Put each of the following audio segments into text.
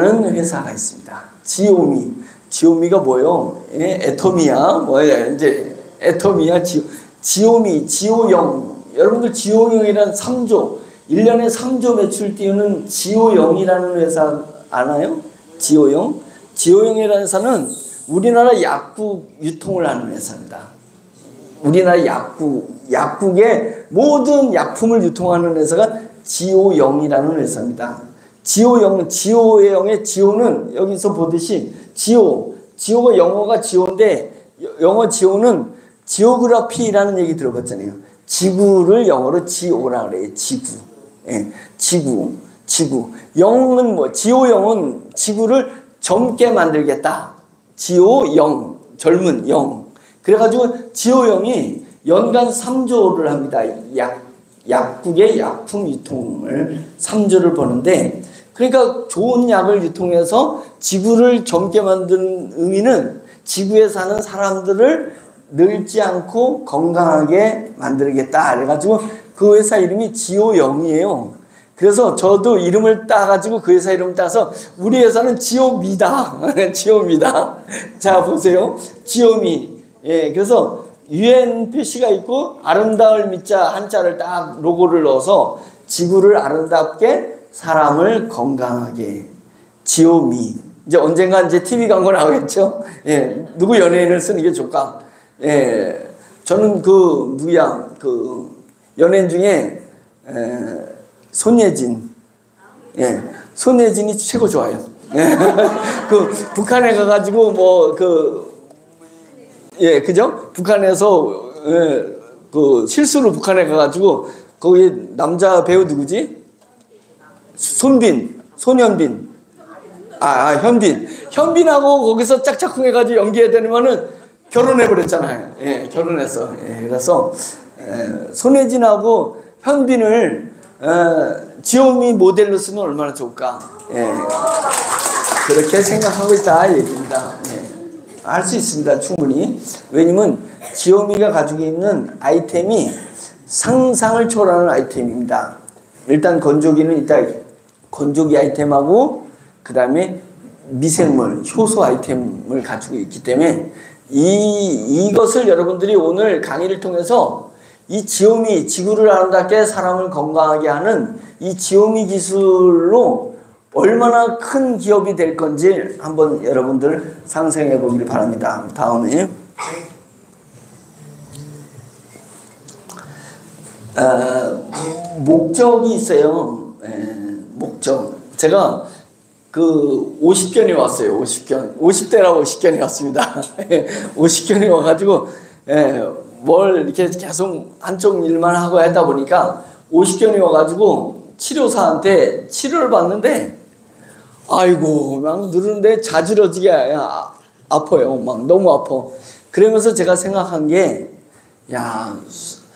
회사가 있습니다. 지오미. 지오미가 뭐요? 예, 애토미야. 뭐야, 이제, 애토미야, 지오미, 지오영. 여러분들 지오영이라는 3조, 1년에 3조 매출 띄우는 지오영이라는 회사 아나요? 지오영? 지오영이라는 회사는 우리나라 약국 유통을 하는 회사입니다. 우리나라 약국의 모든 약품을 유통하는 회사가 지오영이라는 회사입니다. 지오의 영의 지오는 여기서 보듯이 지오가 영어가 지오인데 영어 지오는 지오그라피라는 얘기 들어봤잖아요. 지구를 영어로 지오라 그래요. 지구. 예, 지구. 영은 뭐 지오영은 지구를 젊게 만들겠다. 지오영, 젊은 영. 그래가지고 지오영이 연간 3조를 합니다. 약국의 약품 유통을 3조를 버는데, 그러니까 좋은 약을 유통해서 지구를 젊게 만드는 의미는 지구에 사는 사람들을 늙지 않고 건강하게 만들겠다. 그래가지고 그 회사 이름이 지오영이에요. 그래서 저도 이름을 따가지고 그 회사 이름을 따서 우리 회사는 지오미다. 지오미다. 자, 보세요. 지오미. 예, 그래서 UN 표시가 있고 아름다울 미자 한자를 딱 로고를 넣어서 지구를 아름답게 사람을 건강하게 지오미. 이제 언젠가 이제 TV 광고 나오겠죠. 예, 누구 연예인을 쓰는 게 좋을까? 예, 저는 그 연예인 중에 손예진. 예, 손예진이 최고 좋아요. 예, 그 북한에 가가지고 예, 그죠? 북한에서 그 실수로 북한에 가가지고 거기 남자 배우 누구지? 손현빈. 현빈하고 거기서 짝짝꿍해가지고 연기해야 되면은 결혼해버렸잖아요. 예, 결혼해서. 예, 그래서 손예진하고 현빈을 지오미 모델로 쓰면 얼마나 좋을까. 예, 그렇게 생각하고 있다 얘기입니다. 예, 할 수 있습니다. 충분히. 왜냐면 지오미가 가지고 있는 아이템이 상상을 초월하는 아이템입니다. 일단 건조기는 건조기 아이템하고 그 다음에 미생물, 효소 아이템을 가지고 있기 때문에 이것을 여러분들이 오늘 강의를 통해서 이 지오미, 지구를 아름답게 사람을 건강하게 하는 이 지오미 기술로 얼마나 큰 기업이 될 건지 한번 여러분들 상상해 보기를 바랍니다. 다음에 목적이 있어요. 목적. 제가 그 50견이 왔어요. 50대라고 50견이 왔습니다. 50견이 와가지고 뭘 이렇게 계속 한쪽 일만 하고 하다 보니까 50견이 와가지고 치료사한테 치료를 받는데 아이고 막 누르는데 자지러지게 아파요. 막 너무 아파. 그러면서 제가 생각한 게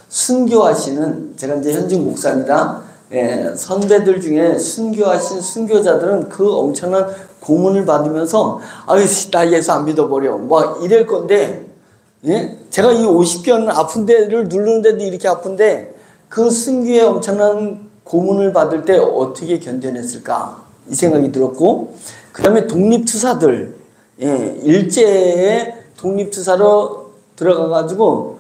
순교하시는, 제가 이제 현직 목사입니다. 선배들 중에 순교하신 순교자들은 그 엄청난 고문을 받으면서 아유 나 예수 안 믿어버려 막 이럴 건데, 예? 제가 이 50견 아픈 데를 누르는데도 이렇게 아픈데 그 순교의 엄청난 고문을 받을 때 어떻게 견뎌냈을까 이 생각이 들었고, 그 다음에 독립투사들, 일제에 독립투사로 들어가가지고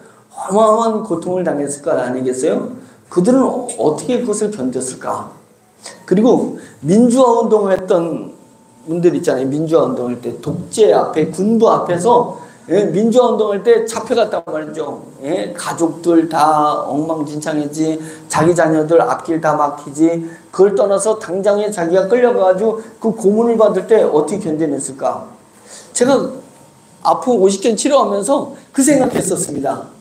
어마어마한 고통을 당했을 거 아니겠어요? 그들은 어떻게 그것을 견뎠을까? 그리고 민주화 운동을 했던 분들 있잖아요. 민주화 운동할 때 독재 앞에, 군부 앞에서 민주화 운동할 때 잡혀갔단 말이죠. 가족들 다 엉망진창이지, 자기 자녀들 앞길 다 막히지. 그걸 떠나서 당장에 자기가 끌려가가지고 그 고문을 받을 때 어떻게 견뎌냈을까? 제가 아픈 50견 치료하면서 그 생각했었습니다.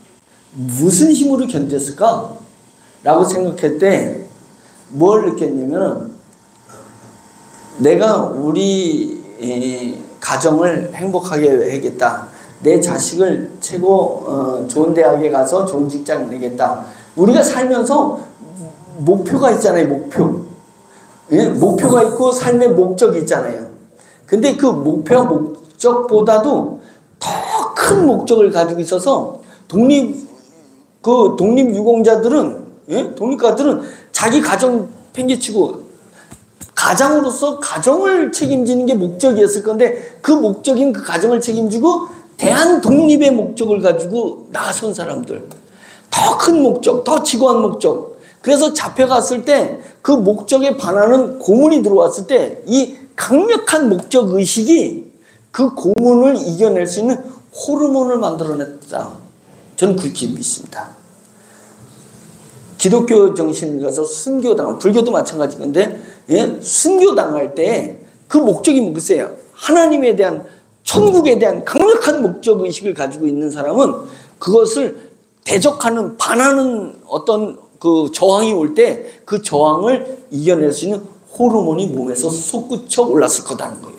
무슨 힘으로 견뎠을까? 라고 생각할 때 뭘 느꼈냐면, 내가 우리 가정을 행복하게 해야겠다. 내 자식을 최고 좋은 대학에 가서 좋은 직장 내겠다. 우리가 살면서 목표가 있잖아요. 목표가 있고 삶의 목적이 있잖아요. 근데 그 목표와 목적보다도 더 큰 목적을 가지고 있어서 독립유공자들은, 독립가들은 자기 가정 팽개치고 가장으로서 가정을 책임지는 게 목적이었을 건데 그 목적인 그 가정을 책임지고 대한 독립의 목적을 가지고 나선 사람들. 더 큰 목적, 더 지고한 목적. 그래서 잡혀갔을 때 그 목적에 반하는 고문이 들어왔을 때 이 강력한 목적 의식이 그 고문을 이겨낼 수 있는 호르몬을 만들어냈다. 저는 그렇게 믿습니다. 기독교 정신을 가서 순교당한, 불교도 마찬가지인데, 예? 순교당할 때 그 목적이 뭐겠어요? 하나님에 대한, 천국에 대한 강력한 목적 의식을 가지고 있는 사람은 그것을 대적하는, 반하는 어떤 그 저항이 올 때 그 저항을 이겨낼 수 있는 호르몬이 몸에서 솟구쳐 올랐을 거다는 거예요.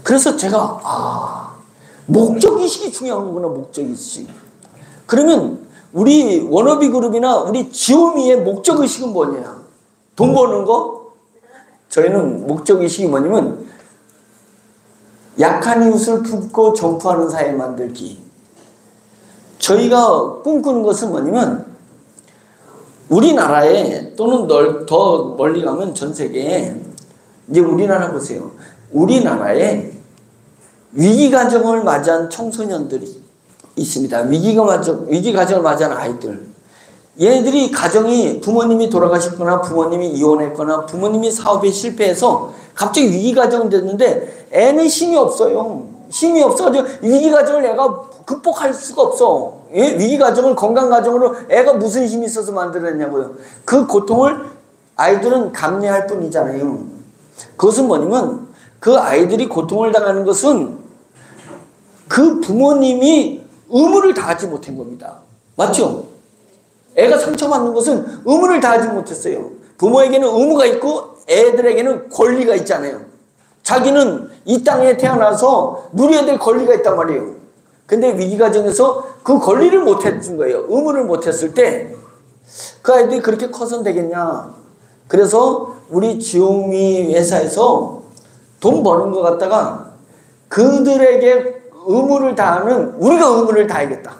그래서 제가, 목적의식이 중요한 거구나, 목적의식. 그러면 우리 워너비 그룹이나 우리 지오미의 목적의식은 뭐냐? 돈 버는 거? 저희는 목적의식이 뭐냐면 약한 이웃을 품고 전투하는 사회 만들기. 저희가 꿈꾸는 것은 뭐냐면 우리나라에 또는 더 멀리 가면 전 세계에 이제 우리나라 보세요. 우리나라에 위기가정을 맞이한 청소년들이 있습니다. 위기가정을 맞이한 아이들. 얘네들이 가정이 부모님이 돌아가셨거나 부모님이 이혼했거나 부모님이 사업에 실패해서 갑자기 위기가정이 됐는데 애는 힘이 없어요. 힘이 없어가지고 위기가정을 애가 극복할 수가 없어. 예? 위기가정을 건강가정으로 애가 무슨 힘이 있어서 만들어냈냐고요. 그 고통을 아이들은 감내할 뿐이잖아요. 그것은 뭐냐면 그 아이들이 고통을 당하는 것은 그 부모님이 의무를 다하지 못한 겁니다. 맞죠? 애가 상처받는 것은 의무를 다하지 못했어요. 부모에게는 의무가 있고 애들에게는 권리가 있잖아요. 자기는 이 땅에 태어나서 누려야 될 권리가 있단 말이에요. 근데 위기가정에서 그 권리를 못해준 거예요. 의무를 못했을 때 그 아이들이 그렇게 커서는 되겠냐. 그래서 우리 지오미 회사에서 돈 버는 것 갖다가 그들에게 의무를 다하는 우리가 의무를 다하겠다.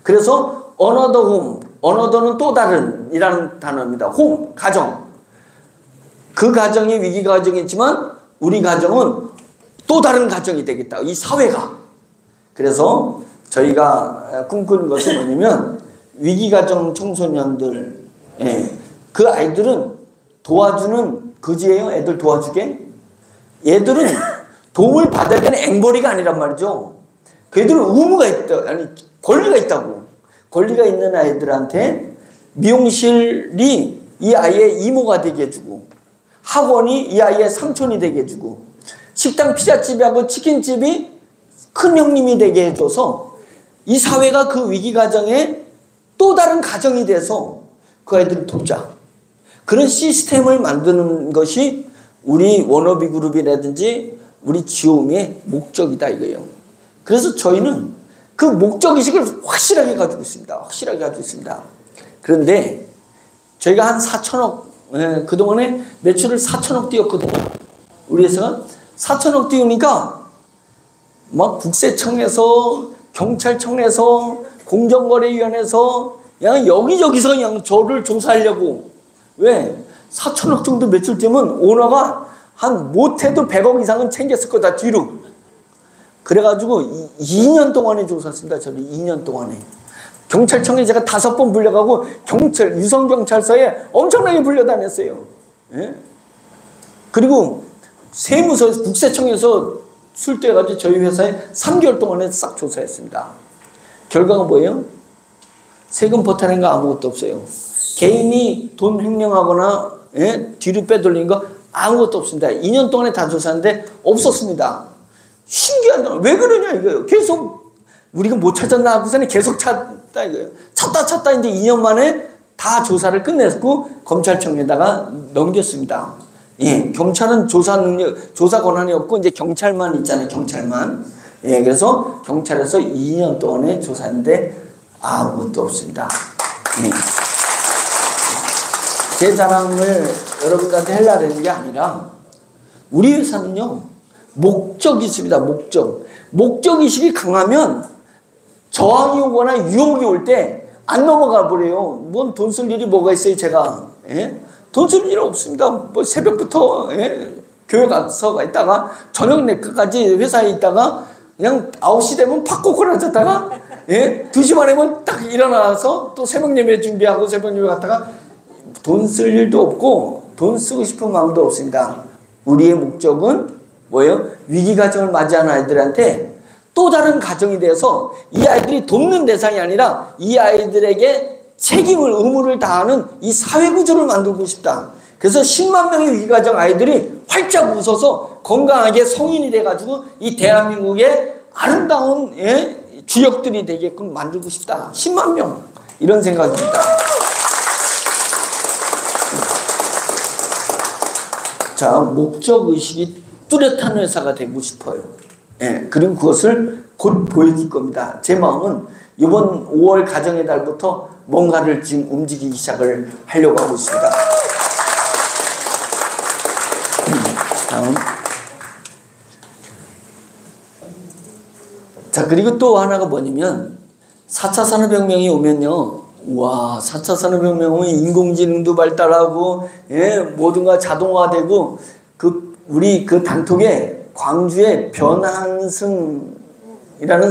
그래서 another home, another는 또 다른 이라는 단어입니다. home, 가정. 그 가정이 위기 가정이지만 우리 가정은 또 다른 가정이 되겠다. 이 사회가. 그래서 저희가 꿈꾸는 것은 뭐냐면 위기가정 청소년들, 그 아이들은 도와주는 거지예요. 애들 도와주게. 얘들은 도움을 받아야 되는 앵벌이가 아니란 말이죠. 그 애들은 의무가 있다, 아니 권리가 있다고. 권리가 있는 아이들한테 미용실이 이 아이의 이모가 되게 해주고, 학원이 이 아이의 삼촌이 되게 해주고, 식당 피자집하고 치킨집이 큰 형님이 되게 해줘서 이 사회가 그 위기 가정에 또 다른 가정이 돼서 그 아이들을 돕자. 그런 시스템을 만드는 것이 우리 워너비 그룹이라든지 우리 지오미의 목적이다 이거예요. 그래서 저희는 그 목적의식을 확실하게 가지고 있습니다. 확실하게 가지고 있습니다. 그런데 저희가 한 4천억, 그동안에 매출을 4천억 띄웠거든요. 우리 회사가 4천억 띄우니까 막 국세청에서 경찰청에서 공정거래위원회에서 그냥 여기저기서 그냥 저를 조사하려고. 왜? 4천억 정도 매출 띄우면 오너가 한 못해도 100억 이상은 챙겼을 거다 뒤로. 그래가지고 2년 동안에 조사했습니다. 저를 2년 동안에. 경찰청에 제가 5번 불려가고 유성경찰서에 엄청나게 불려다녔어요. 예? 그리고 세무서에서 국세청에서 출두해가지고 저희 회사에 3개월 동안에 싹 조사했습니다. 결과가 뭐예요? 세금 포탈한 거 아무것도 없어요. 개인이 돈 횡령하거나 뒤로 빼돌린 거 아무것도 없습니다. 2년 동안에 다 조사했는데 없었습니다. 신기하다. 왜 그러냐 이거예요. 계속 우리가 못 찾았나 하고서는 계속 찾다 이거예요. 찾다 이제 2년 만에 다 조사를 끝냈고 검찰청에다가 넘겼습니다. 예, 경찰은 조사 권한이 없고 이제 경찰만 있잖아요. 경찰만. 예, 그래서 경찰에서 2년 동안에 조사했는데 아무것도 없습니다. 예. 제 자랑을 여러분들한테 하려고 하는 게 아니라 우리 회사는요. 목적이 있습니다. 목적의식이 강하면 저항이 오거나 유혹이 올 때 안 넘어가 버려요. 뭔 돈 쓸 일이 뭐가 있어요, 제가. 예? 돈 쓸 일 없습니다. 뭐 새벽부터 교회 가서 있다가 저녁 늦게까지 회사에 있다가 그냥 9시 되면 팍 꼬꾸라졌다가 2시 반에면 딱 일어나서 또 새벽 예배 준비하고 새벽 예배 갔다가 돈 쓸 일도 없고 돈 쓰고 싶은 마음도 없습니다. 우리의 목적은 뭐예요? 위기 가정을 맞이하는 아이들한테 또 다른 가정이 돼서 이 아이들이 돕는 대상이 아니라 이 아이들에게 책임을, 의무를 다하는 이 사회 구조를 만들고 싶다. 그래서 10만 명의 위기 가정 아이들이 활짝 웃어서 건강하게 성인이 돼가지고 이 대한민국의 아름다운 주역들이 되게끔 만들고 싶다. 10만 명. 이런 생각입니다. 자, 목적의식이 뚜렷한 회사가 되고 싶어요. 그리고 그것을 곧 보여줄 겁니다. 제 마음은 이번 5월 가정의 달부터 뭔가를 지금 움직이기 시작을 하려고 하고 있습니다. 다음. 자, 그리고 또 하나가 뭐냐면 4차 산업혁명이 오면요. 와, 4차 산업혁명은 인공지능도 발달하고 모든가 자동화되고 우리 그 단톡에 광주에 변한승이라는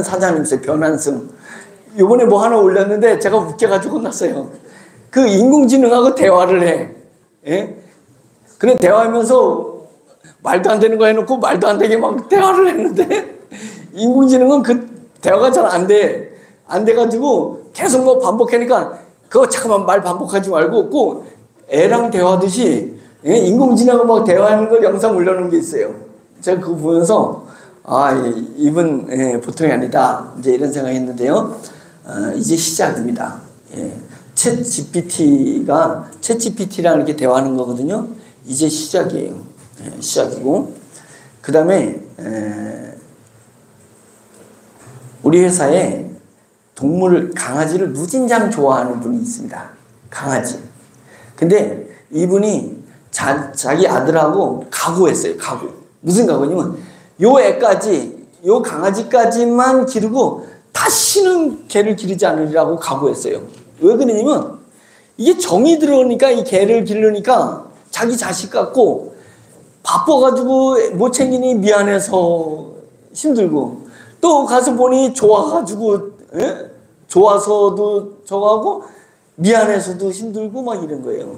사장님 있어요. 변한승. 요번에 뭐 하나 올렸는데 제가 웃겨가지고 났어요. 그 인공지능하고 대화를 해. 그래 대화하면서 말도 안 되는 거 해놓고 말도 안 되게 막 대화를 했는데 인공지능은 그 대화가 잘 안 돼. 안 돼가지고 계속 뭐 반복하니까 그거 잠깐만 말 반복하지 말고 꼭 애랑 대화하듯이 인공지능하고 막 대화하는 걸 영상 올려놓은 게 있어요. 제가 그거 보면서 이분 보통이 아니다. 이제 이런 생각했는데요. 이제 시작입니다. 챗GPT랑 이렇게 대화하는 거거든요. 이제 시작이에요. 시작이고 그 다음에 우리 회사에 강아지를 무진장 좋아하는 분이 있습니다. 강아지. 근데 이분이 자기 아들하고 각오했어요. 각오. 무슨 각오냐면 요 강아지까지만 기르고 다시는 개를 기르지 않으리라고 각오했어요. 왜 그러냐면 이게 정이 들어오니까 이 개를 기르니까 자기 자식 같고 바빠가지고 못 챙기니 미안해서 힘들고 또 가서 보니 좋아가지고 좋아서도 저하고 미안해서도 힘들고 막 이런 거예요.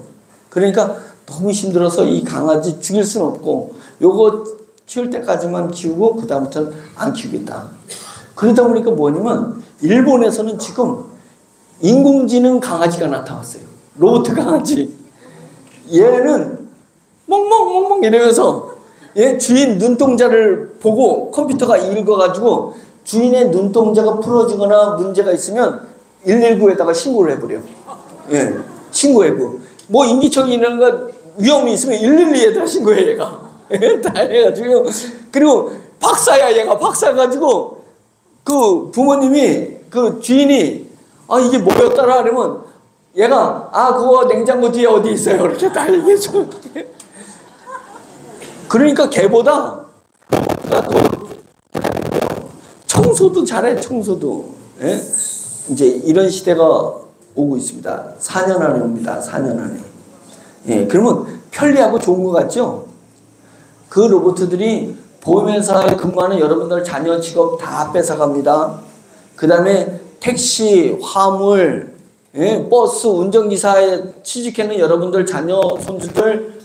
그러니까 너무 힘들어서 이 강아지 죽일 수는 없고 요거 키울 때까지만 키우고 그 다음부터는 안 키우겠다. 그러다 보니까 뭐냐면 일본에서는 지금 인공지능 강아지가 나타났어요. 로봇 강아지. 얘는 멍멍멍멍 이러면서 얘 주인 눈동자를 보고 컴퓨터가 읽어가지고 주인의 눈동자가 부러지거나 문제가 있으면 119에다가 신고를 해버려요. 신고해고. 뭐 인기척이 이런 거 위험이 있으면 112에다가 신고해 얘가. 다 해가지고. 그리고 박사야 얘가. 박사가지고 그 부모님이 그 주인이 이게 뭐였더라 그러면 얘가 그거 냉장고 뒤에 어디 있어요. 이렇게 다 얘기해줘. 그러니까 걔보다 청소도 잘해. 청소도. 이제 이런 시대가 오고 있습니다. 4년 안에 옵니다. 4년 안에. 그러면 편리하고 좋은 것 같죠? 그 로봇들이 보험회사에 근무하는 여러분들 자녀 직업 다 뺏어갑니다. 그 다음에 택시, 화물, 버스, 운전기사에 취직하는 여러분들 자녀, 손주들,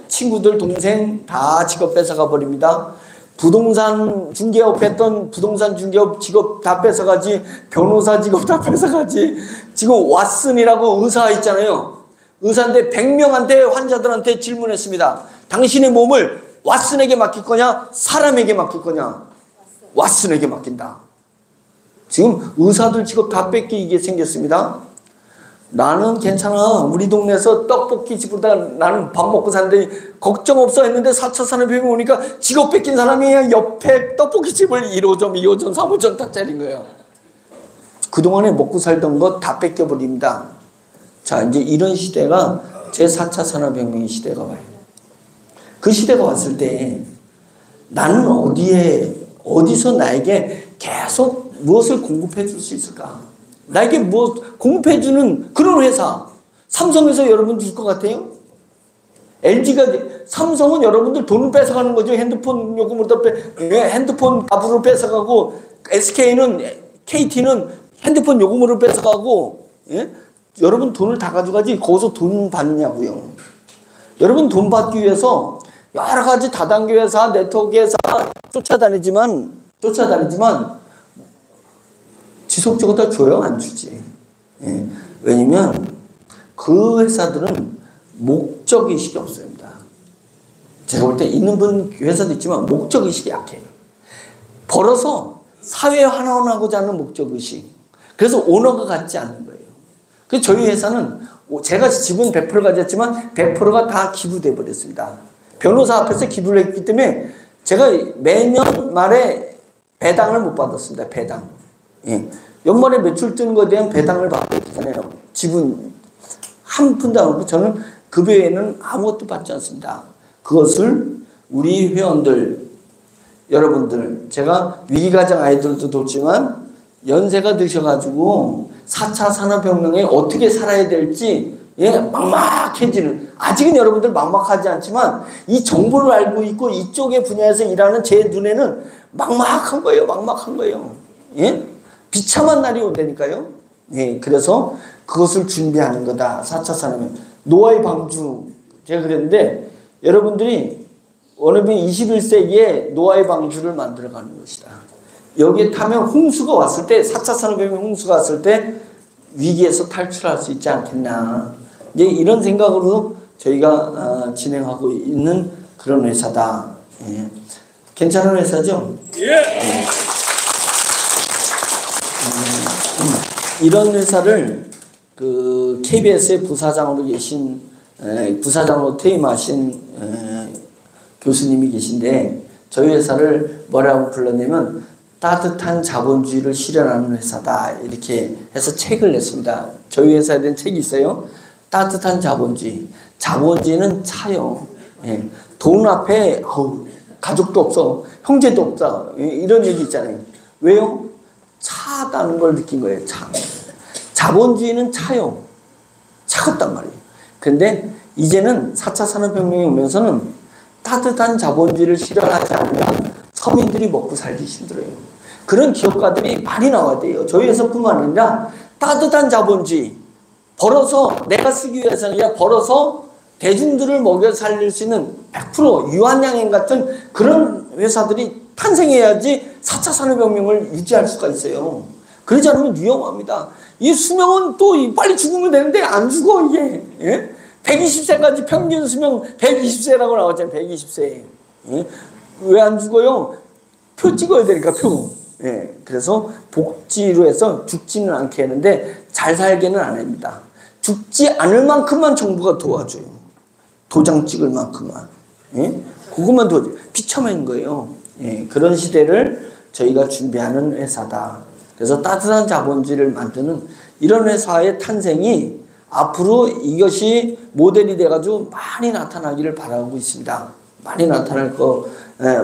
친구들, 동생 다 직업 뺏어가 버립니다. 부동산 중개업 했던 부동산 중개업 직업 다 뺏어가지, 변호사 직업 다 뺏어가지. 지금 왓슨이라고 의사 있잖아요. 의사인데 100명한테 환자들한테 질문했습니다. 당신의 몸을 왓슨에게 맡길 거냐? 사람에게 맡길 거냐? 왓슨에게 맡긴다. 지금 의사들 직업 다 뺏기게 생겼습니다. 나는 괜찮아. 우리 동네에서 떡볶이 집보다 나는 밥 먹고 사는데 걱정 없어 했는데 4차 산업혁명 오니까 직업 뺏긴 사람이 옆에 떡볶이 집을 1호점, 2호점, 3호점 다 차린 거예요. 그동안에 먹고 살던 거 다 뺏겨버립니다. 자, 이제 이런 시대가 제4차 산업혁명의 시대가 와요. 그 시대가 왔을 때 나는 어디서 나에게 계속 무엇을 공급해 줄 수 있을까? 나에게 무엇 공급해 주는 그런 회사, 삼성에서 여러분 줄 것 같아요? LG가, 삼성은 여러분들 돈을 뺏어가는 거죠. 핸드폰 요금으로 핸드폰 값으로 뺏어가고, KT는 핸드폰 요금으로 뺏어가고, 예? 여러분 돈을 다 가져가지, 거기서 돈 받냐고요. 여러분 돈 받기 위해서 여러 가지 다단계 회사, 네트워크 회사 쫓아다니지만 지속적으로 다 줘요? 안 주지. 예. 왜냐면 그 회사들은 목적의식이 없습니다. 제가 볼 때 있는 분 회사도 있지만 목적의식이 약해요. 벌어서 사회에 환원하고자 하는 목적의식. 그래서 오너가 갖지 않는 거예요. 그래서 저희 회사는 제가 지분 100% 가졌지만 100%가 다 기부돼 버렸습니다. 변호사 앞에서 기부를 했기 때문에 제가 매년 말에 배당을 못 받았습니다. 배당. 예. 연말에 매출 뜨는 거에 대한 배당을 받고 있잖아요. 지분 한 푼도 안 받고 저는 그 외에는 아무것도 받지 않습니다. 그것을 우리 회원들, 여러분들, 제가 위기가정 아이들도 돕지만 연세가 드셔가지고 4차 산업혁명에 어떻게 살아야 될지 막막해지는, 아직은 여러분들 막막하지 않지만 이 정보를 알고 있고 이쪽의 분야에서 일하는 제 눈에는 막막한 거예요. 막막한 거예요. 예? 비참한 날이 온다니까요. 예, 그래서 그것을 준비하는 거다. 4차 산업혁명. 노아의 방주. 제가 그랬는데 여러분들이 원어민 21세기에 노아의 방주를 만들어가는 것이다. 여기에 타면 홍수가 왔을 때, 4차 산업혁명 홍수가 왔을 때 위기에서 탈출할 수 있지 않겠나. 이제 이런 생각으로 저희가 진행하고 있는 그런 회사다. 예. 괜찮은 회사죠? 예. 이런 회사를 그 KBS의 부사장으로 계신, 부사장으로 퇴임하신 교수님이 계신데 저희 회사를 뭐라고 불렀냐면 따뜻한 자본주의를 실현하는 회사다. 이렇게 해서 책을 냈습니다. 저희 회사에 대한 책이 있어요. 따뜻한 자본주의. 자본주의는 차요. 예. 돈 앞에 가족도 없어. 형제도 없다. 이런 얘기 있잖아요. 왜요? 차다는 걸 느낀 거예요. 차. 자본주의는 차요. 차갑단 말이에요. 근데 이제는 4차 산업혁명이 오면서는 따뜻한 자본주의를 실현하지 않으면 서민들이 먹고 살기 힘들어요. 그런 기업가들이 많이 나와야 돼요. 저희 회사뿐만 아니라 따뜻한 자본주의. 벌어서 내가 쓰기 위해서는 아니라 벌어서 대중들을 먹여 살릴 수 있는 100% 유한양행 같은 그런 회사들이 탄생해야지 4차 산업혁명을 유지할 수가 있어요. 그러지 않으면 위험합니다. 이 수명은 또 빨리 죽으면 되는데 안 죽어 이게. 예? 120세까지 평균 수명 120세라고 나왔잖아요. 120세. 예? 왜 안 죽어요? 표 찍어야 되니까 표. 예. 그래서 복지로 해서 죽지는 않게 하는데 잘 살게는 안 합니다. 죽지 않을 만큼만 정부가 도와줘요. 도장 찍을 만큼만. 예? 그것만 도와줘요. 비참한 거예요. 예. 그런 시대를 저희가 준비하는 회사다. 그래서 따뜻한 자본주의를 만드는 이런 회사의 탄생이 앞으로 이것이 모델이 돼가지고 많이 나타나기를 바라고 있습니다. 많이 나타날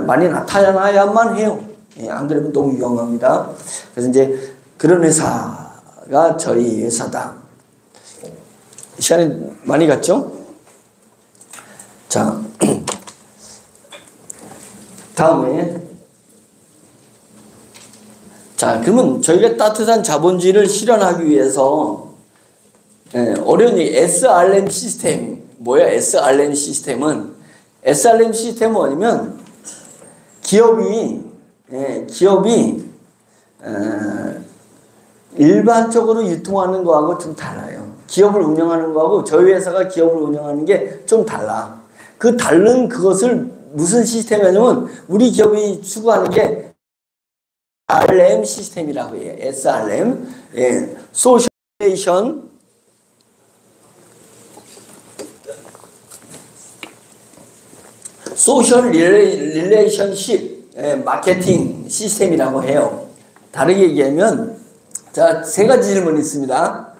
많이 나타나야만 해요. 예, 안 그러면 너무 위험합니다. 그래서 이제 그런 회사가 저희 회사다. 시간이 많이 갔죠? 자, 다음에 자, 그러면 저희가 따뜻한 자본주의를 실현하기 위해서 어려운 얘기, SRM 시스템. 뭐야, SRM 시스템은? SRM 시스템은 뭐냐면, 기업이 일반적으로 유통하는 거하고 좀 달라요. 기업을 운영하는 거하고 저희 회사가 기업을 운영하는 게 좀 달라. 그 다른 그것을 무슨 시스템이냐면, 우리 기업이 추구하는 게 RM 시스템이라고 해요. SRM. 예. 소셜레이션 소셜 릴레이션십 마케팅 시스템이라고 해요. 다르게 얘기하면 자, 세 가지 질문이 있습니다.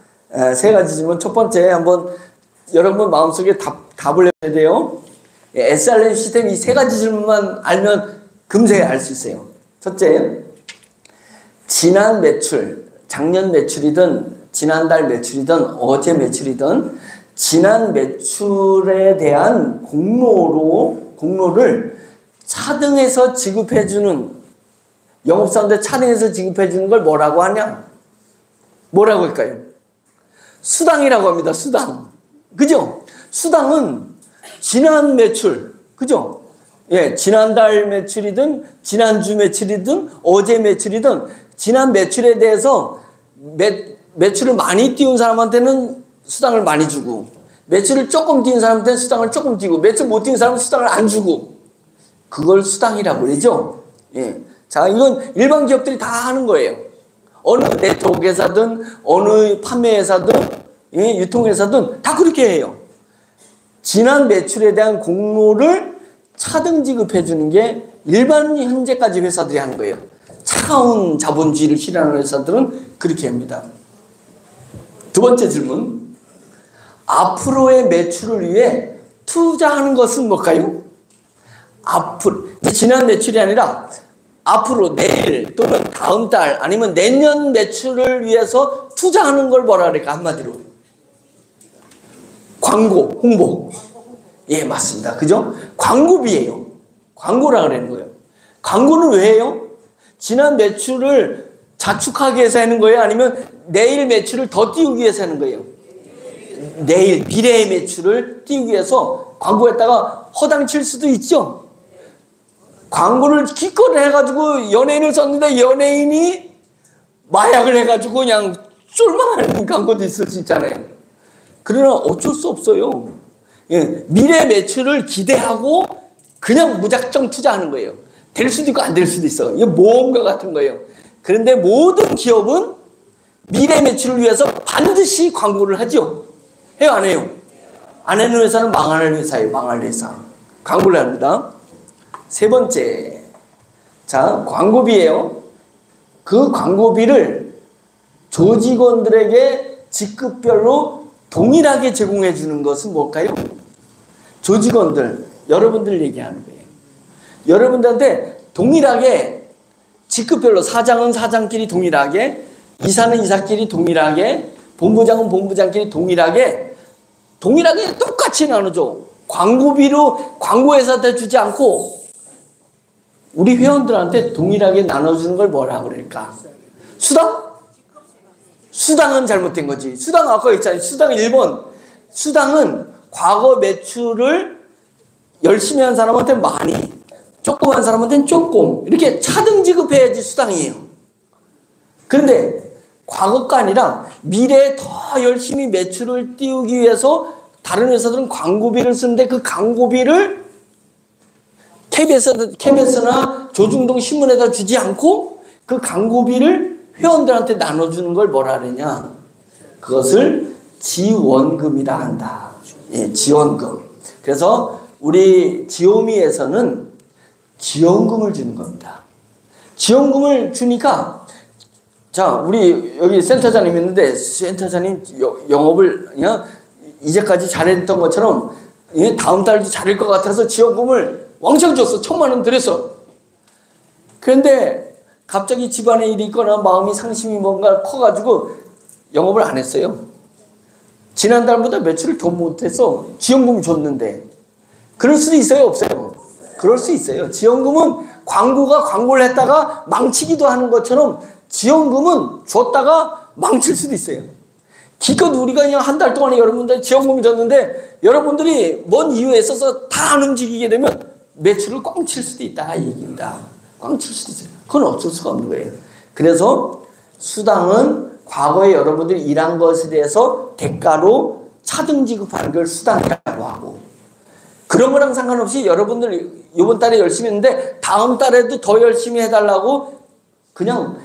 세 가지 질문. 첫 번째 한번 여러분 마음속에 답을 해야 돼요. SRM 시스템 이 세 가지 질문만 알면 금세 알 수 있어요. 첫째, 지난 매출, 작년 매출이든 지난달 매출이든 어제 매출이든 지난 매출에 대한 공로를 차등해서 지급해주는, 영업사원들 차등해서 지급해주는 걸 뭐라고 하냐? 뭐라고 할까요? 수당이라고 합니다. 수당. 그죠? 수당은 지난 매출, 그죠? 예, 지난달 매출이든 지난주 매출이든 어제 매출이든 지난 매출에 대해서 매출을 많이 띄운 사람한테는 수당을 많이 주고, 매출을 조금 띄운 사람한테는 수당을 조금 띄고, 매출 못 띄운 사람은 수당을 안 주고, 그걸 수당이라고 그러죠. 예. 자, 이건 일반 기업들이 다 하는 거예요. 어느 네트워크 회사든 어느 판매 회사든 예, 유통회사든 다 그렇게 해요. 지난 매출에 대한 공로를 차등 지급해 주는 게 일반 현재까지 회사들이 하는 거예요. 차가운 자본주의를 실현하는 회사들은 그렇게 합니다. 두 번째 질문. 앞으로의 매출을 위해 투자하는 것은 뭘까요? 지난 매출이 아니라 앞으로 내일 또는 다음 달 아니면 내년 매출을 위해서 투자하는 걸 뭐라 그럴까? 한마디로 광고, 홍보. 예, 맞습니다. 그죠? 광고비예요. 광고라 그러는 거예요. 광고는 왜 해요? 지난 매출을 자축하기 위해서 하는 거예요? 아니면 내일 매출을 더 띄우기 위해서 하는 거예요? 내일 미래의 매출을 띄우기 위해서 광고했다가 허당 칠 수도 있죠. 광고를 기껏 해가지고 연예인을 썼는데 연예인이 마약을 해가지고 그냥 쫄망하는 광고도 있을 수 있잖아요. 그러나 어쩔 수 없어요. 예, 미래 매출을 기대하고 그냥 무작정 투자하는 거예요. 될 수도 있고 안 될 수도 있어. 이게 모험과 같은 거예요. 그런데 모든 기업은 미래 매출을 위해서 반드시 광고를 하죠. 해요, 안 해요? 안 하는 회사는 망하는 회사예요. 망할 회사. 광고를 합니다. 세 번째. 자, 광고비예요. 그 광고비를 조직원들에게 직급별로 동일하게 제공해 주는 것은 뭘까요? 조직원들, 여러분들 얘기하는 거예요. 여러분들한테 동일하게 직급별로, 사장은 사장끼리 동일하게, 이사는 이사끼리 동일하게, 본부장은 본부장끼리 동일하게 똑같이 나눠줘. 광고비로 광고회사한테 주지 않고 우리 회원들한테 동일하게 나눠주는 걸 뭐라고 그럴까? 수당? 수당은 잘못된 거지. 수당 아까 있잖아요. 수당 1번. 수당은 과거 매출을 열심히 한 사람한테 많이, 조금 한 사람한테는 조금, 이렇게 차등 지급해야지 수당이에요. 그런데 과거가 아니라 미래에 더 열심히 매출을 띄우기 위해서 다른 회사들은 광고비를 쓰는데 그 광고비를 KBS나 조중동 신문에다 주지 않고 그 광고비를 회원들한테 나눠주는 걸 뭐라 그러냐. 그것을 지원금이라 한다. 예, 지원금. 그래서 우리 지오미에서는 지원금을 주는 겁니다. 지원금을 주니까, 자, 우리 여기 센터장님 있는데, 센터장님 영업을 그냥 이제까지 잘했던 것처럼 다음 달도 잘할 것 같아서 지원금을 왕창 줬어. 1,000만 원 들였어. 그런데 갑자기 집안에 일이 있거나 마음이 상심이 뭔가 커가지고 영업을 안 했어요. 지난달보다 매출을 더 못해서 지원금 줬는데, 그럴 수도 있어요, 없어요? 그럴 수 있어요. 지원금은 광고가 광고를 했다가 망치기도 하는 것처럼 지원금은 줬다가 망칠 수도 있어요. 기껏 우리가 그냥 한 달 동안에 여러분들 지원금이 줬는데 여러분들이 뭔 이유에 있어서 다 안 움직이게 되면 매출을 꽝칠 수도 있다 이 얘기입니다. 꽝칠 수도 있어요. 그건 어쩔 수가 없는 거예요. 그래서 수당은 과거에 여러분들이 일한 것에 대해서 대가로 차등 지급하는 걸 수당이라고 하고, 그런 거랑 상관없이 여러분들 이번 달에 열심히 했는데 다음 달에도 더 열심히 해달라고 그냥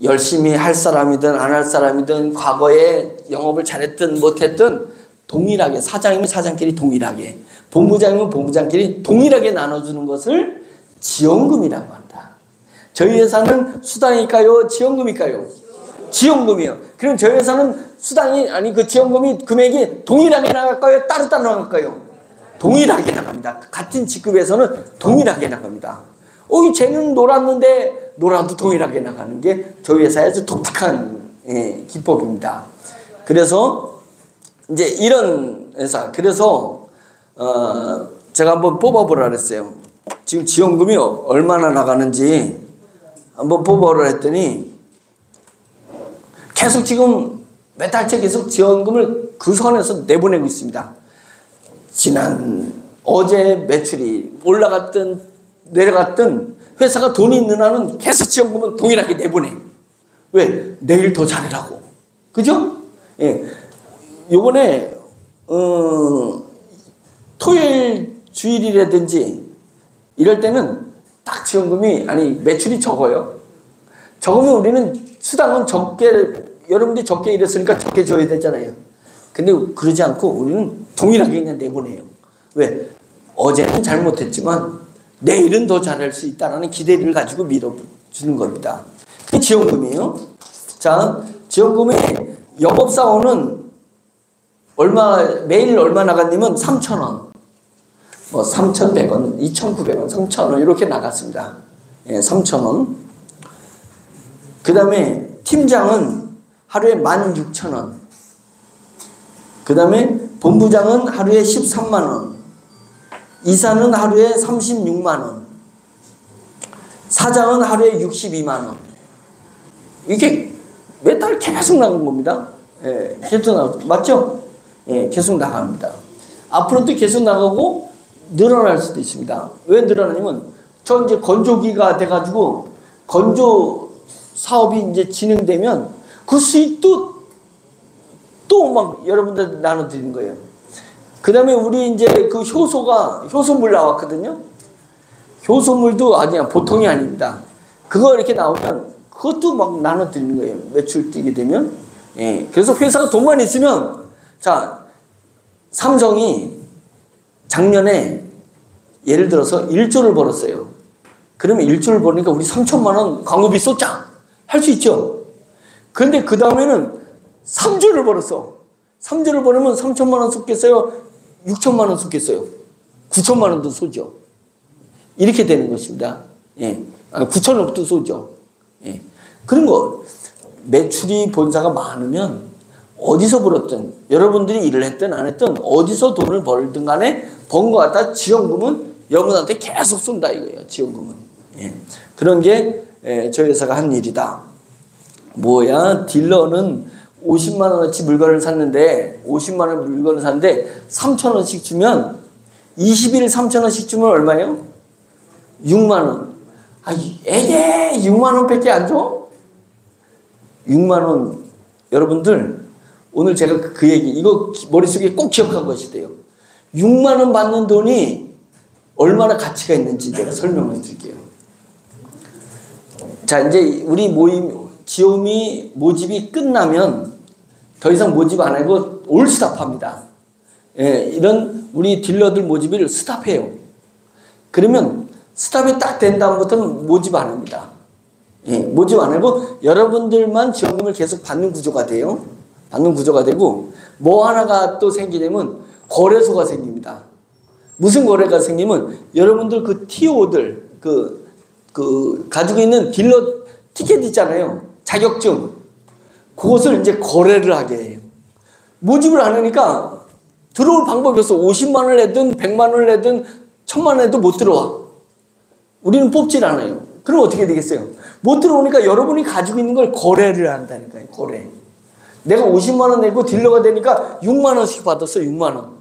열심히 할 사람이든 안 할 사람이든 과거에 영업을 잘했든 못했든 동일하게, 사장이면 사장끼리 동일하게, 본부장이면 본부장끼리 동일하게 나눠주는 것을 지원금이라고 한다. 저희 회사는 수당일까요? 지원금일까요? 지원금이요. 그럼 저희 회사는 수당이, 아니 그 지원금이 금액이 동일하게 나갈까요? 따로따로 나갈까요? 동일하게 나갑니다. 같은 직급에서는 동일하게 나갑니다. 쟤는 놀았는데 놀아도 동일하게 나가는 게 저희 회사의 아주 독특한 기법입니다. 그래서 이제 이런 회사. 그래서, 제가 한번 뽑아보라 그랬어요. 지금 지원금이 얼마나 나가는지 한번 뽑아보라 했더니 계속 지금 몇 달째 계속 지원금을 그 선에서 내보내고 있습니다. 어제 매출이 올라갔든 내려갔든 회사가 돈이 있는 한은 계속 지원금은 동일하게 내보내. 왜? 내일 더 잘하라고. 그죠? 예. 요번에, 토요일, 주일이라든지 이럴 때는 딱 지원금이, 매출이 적어요. 적으면 우리는 수당은 여러분들이 적게 일했으니까 적게 줘야 되잖아요. 근데 그러지 않고 우리는 동일하게 그냥 내보내요. 왜? 어제는 잘못했지만 내일은 더 잘할 수 있다는 기대를 가지고 밀어주는 겁니다. 그게 지원금이에요. 자, 지원금의 영업사원은 매일 얼마 나갔냐면 3,000원, 3,100원, 2,900원, 3,000원 이렇게 나갔습니다. 예, 3,000원. 그 다음에 팀장은 하루에 16,000원. 그 다음에 본부장은 하루에 13만원. 이사는 하루에 36만원. 사장은 하루에 62만원. 이게 몇 달 계속 나간 겁니다. 예, 계속 나가고. 맞죠? 예, 계속 나갑니다. 앞으로도 계속 나가고 늘어날 수도 있습니다. 왜 늘어나냐면, 저 이제 건조기가 돼가지고, 건조 사업이 이제 진행되면 그 수익도 또 막 여러분들 나눠드리는 거예요. 그 다음에 우리 이제 그 효소물 나왔거든요. 효소물도 아니야, 보통이 아닙니다. 그거 이렇게 나오면 그것도 막 나눠드리는 거예요. 매출 뛰게 되면. 예. 그래서 회사가 돈만 있으면, 자, 삼성이 작년에 예를 들어서 1조를 벌었어요. 그러면 1조를 벌으니까 우리 3천만 원 광고비 쏟자. 할 수 있죠. 그런데 그 다음에는 3조를 벌었어. 3조를 벌으면 3천만 원 쏟겠어요? 6천만 원 쏟겠어요? 9천만 원도 쏘죠. 이렇게 되는 것입니다. 예. 9천원도 쏘죠. 예. 그런 거, 매출이 본사가 많으면 어디서 벌었든, 여러분들이 일을 했든 안 했든, 어디서 돈을 벌든 간에 번 거 갖다 지원금은 여러분한테 계속 쏜다 이거예요. 지원금은. 예. 그런 게 저희 회사가 한 일이다. 뭐야? 딜러는 50만 원어치 물건을 샀는데 50만 원 물건을 샀는데 3천 원씩 주면 20일 3천 원씩 주면 얼마예요? 6만 원. 에게 6만 원밖에 안 줘? 6만 원. 여러분들 오늘 제가 그 얘기 이거 머릿속에 꼭 기억한 것이 돼요. 6만 원 받는 돈이 얼마나 가치가 있는지 제가 설명을 드릴게요. 자, 이제 우리 지오미 모집이 끝나면 더 이상 모집 안 하고 올 스탑합니다. 예, 이런 우리 딜러들 모집을 스탑해요. 그러면 스탑이 딱 된 다음부터는 모집 안 합니다. 예, 모집 안 하고 여러분들만 지원금을 계속 받는 구조가 돼요. 받는 구조가 되고 뭐 하나가 또 생기냐면 거래소가 생깁니다. 무슨 거래가 생기면 여러분들 그 TO들 가지고 있는 딜러 티켓 있잖아요. 자격증. 그것을 이제 거래를 하게 해요. 모집을 안 하니까 들어올 방법이 없어. 50만 원을 내든 100만 원을 내든 1000만 원 내도 못 들어와. 우리는 뽑질 않아요. 그럼 어떻게 되겠어요? 못 들어오니까 여러분이 가지고 있는 걸 거래를 한다니까요. 거래. 내가 50만 원 내고 딜러가 되니까 6만 원씩 받았어. 6만 원.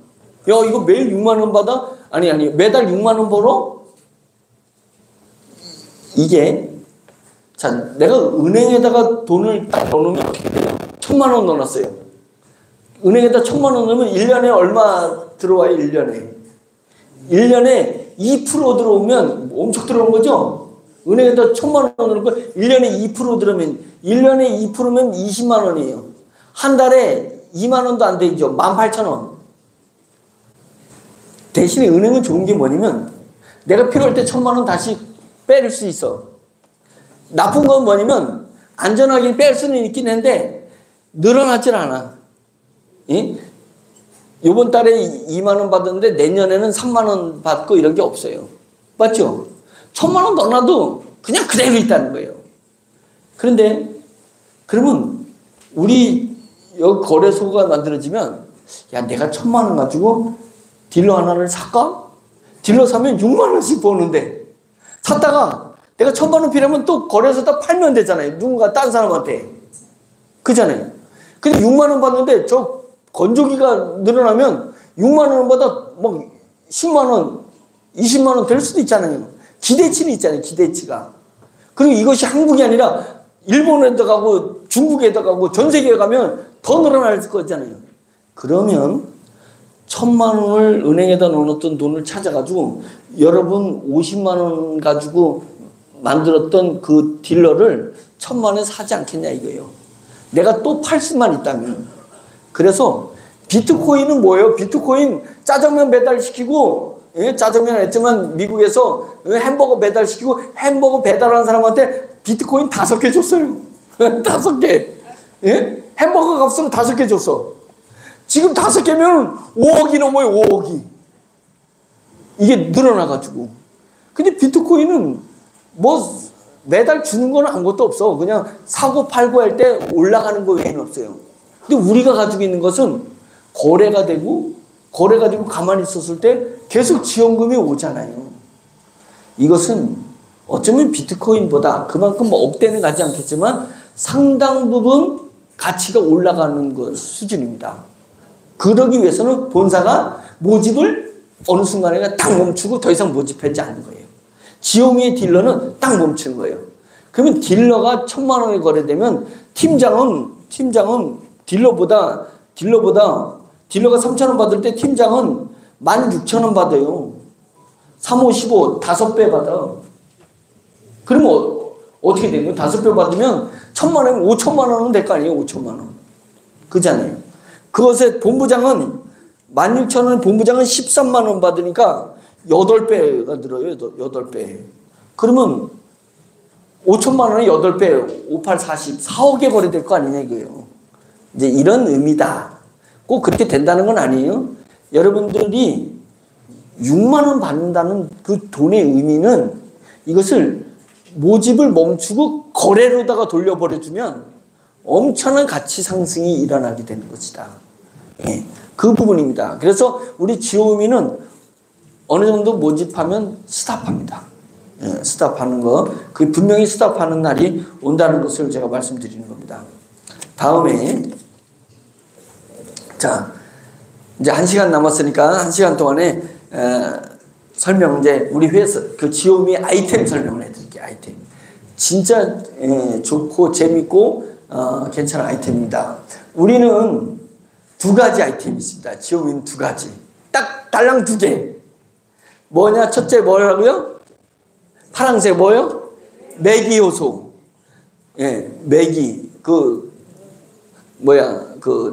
야, 이거 매일 6만 원 받아? 아니 매달 6만 원 벌어? 이게 자, 내가 은행에다가 돈을 딱 넣으면 어떻게 돼요? 1,000만 원 넣어놨어요. 은행에다 1,000만 원 넣으면 1년에 얼마 들어와요? 1년에 2% 들어오면 엄청 들어온 거죠? 은행에다 1,000만 원 넣으니까 1년에 2% 들어오면 1년에 2%면 20만 원이에요. 한 달에 2만 원도 안 되죠. 18,000원. 대신에 은행은 좋은 게 뭐냐면 내가 필요할 때 1,000만 원 다시 빼낼 수 있어. 나쁜 건 뭐냐면 안전하게 뺄 수는 있긴 한데 늘어나질 않아. 예? 이번 달에 2만 원 받았는데 내년에는 3만 원 받고 이런 게 없어요. 맞죠? 1,000만 원 넣어놔도 그냥 그대로 있다는 거예요. 그런데 그러면 우리 여기 거래소가 만들어지면 야, 내가 1,000만 원 가지고 딜러 하나를 살까? 딜러 사면 6만 원씩 버는데, 샀다가 내가 1,000만 원 필요하면 또 거래해서 다 팔면 되잖아요. 누군가 다른 사람한테. 그잖아요. 근데 6만 원 받는데 저 건조기가 늘어나면 6만 원보다 뭐 10만 원, 20만 원 될 수도 있잖아요. 기대치는 있잖아요. 기대치가. 그리고 이것이 한국이 아니라 일본에도 가고 중국에도 가고 전 세계에 가면 더 늘어날 거잖아요. 그러면 1,000만 원을 은행에다 넣어놓던 돈을 찾아가지고 여러분 50만 원 가지고 만들었던 그 딜러를 1,000만 원에 사지 않겠냐 이거예요. 내가 또 팔 수만 있다면. 그래서 비트코인은 뭐예요? 비트코인 짜장면 배달시키고, 예? 짜장면 했지만 미국에서 햄버거 배달시키고 햄버거 배달하는 사람한테 비트코인 5개 줬어요. 5개. 예? 햄버거 값으로 5개 줬어. 지금 5개면 5억이 넘어요. 5억이. 이게 늘어나가지고. 근데 비트코인은 뭐 매달 주는 건 아무것도 없어. 그냥 사고 팔고 할 때 올라가는 거 외에는 없어요. 근데 우리가 가지고 있는 것은 거래가 되고 가만히 있었을 때 계속 지원금이 오잖아요. 이것은 어쩌면 비트코인보다 그만큼 뭐 억대는 가지 않겠지만 상당 부분 가치가 올라가는 것 수준입니다. 그러기 위해서는 본사가 모집을 어느 순간에 딱 멈추고 더 이상 모집하지 않는 거예요. 지오미의 딜러는 딱 멈추는 거예요. 그러면 딜러가 1,000만 원에 거래되면 팀장은 딜러가 3,000원 받을 때 팀장은 16,000원 받아요. 3, 5, 15, 5배 받아. 그러면 어떻게 되는 거예요? 5배 받으면 1,000만 원이면 5,000만 원은 될 거 아니에요? 5,000만 원. 그잖아요. 그것에 본부장은 16,000원, 본부장은 13만 원 받으니까 8배가 늘어요. 8배. 그러면 5,000만 원에 8배, 5, 8, 40, 4억에 거래될 거 아니냐 이거예요. 이제 이런 의미다. 꼭 그렇게 된다는 건 아니에요. 여러분들이 6만 원 받는다는 그 돈의 의미는 이것을 모집을 멈추고 거래로다가 돌려버려주면 엄청난 가치 상승이 일어나게 되는 것이다. 예, 그 부분입니다. 그래서 우리 지오미는 어느 정도 모집하면 스탑합니다. 예, 스탑하는 거. 그 분명히 스탑하는 날이 온다는 것을 제가 말씀드리는 겁니다. 다음에 자, 이제 1시간 남았으니까 1시간 동안에 설명 이제 우리 회사 그 지오미 아이템 설명을 해드릴게요. 아이템 진짜 좋고 재밌고 괜찮은 아이템입니다. 우리는 2가지 아이템이 있습니다. 지오미는 2가지. 딱 달랑 2개. 뭐냐? 첫째 뭐라고요? 파란색 뭐요? 매기 요소. 예, 매기 그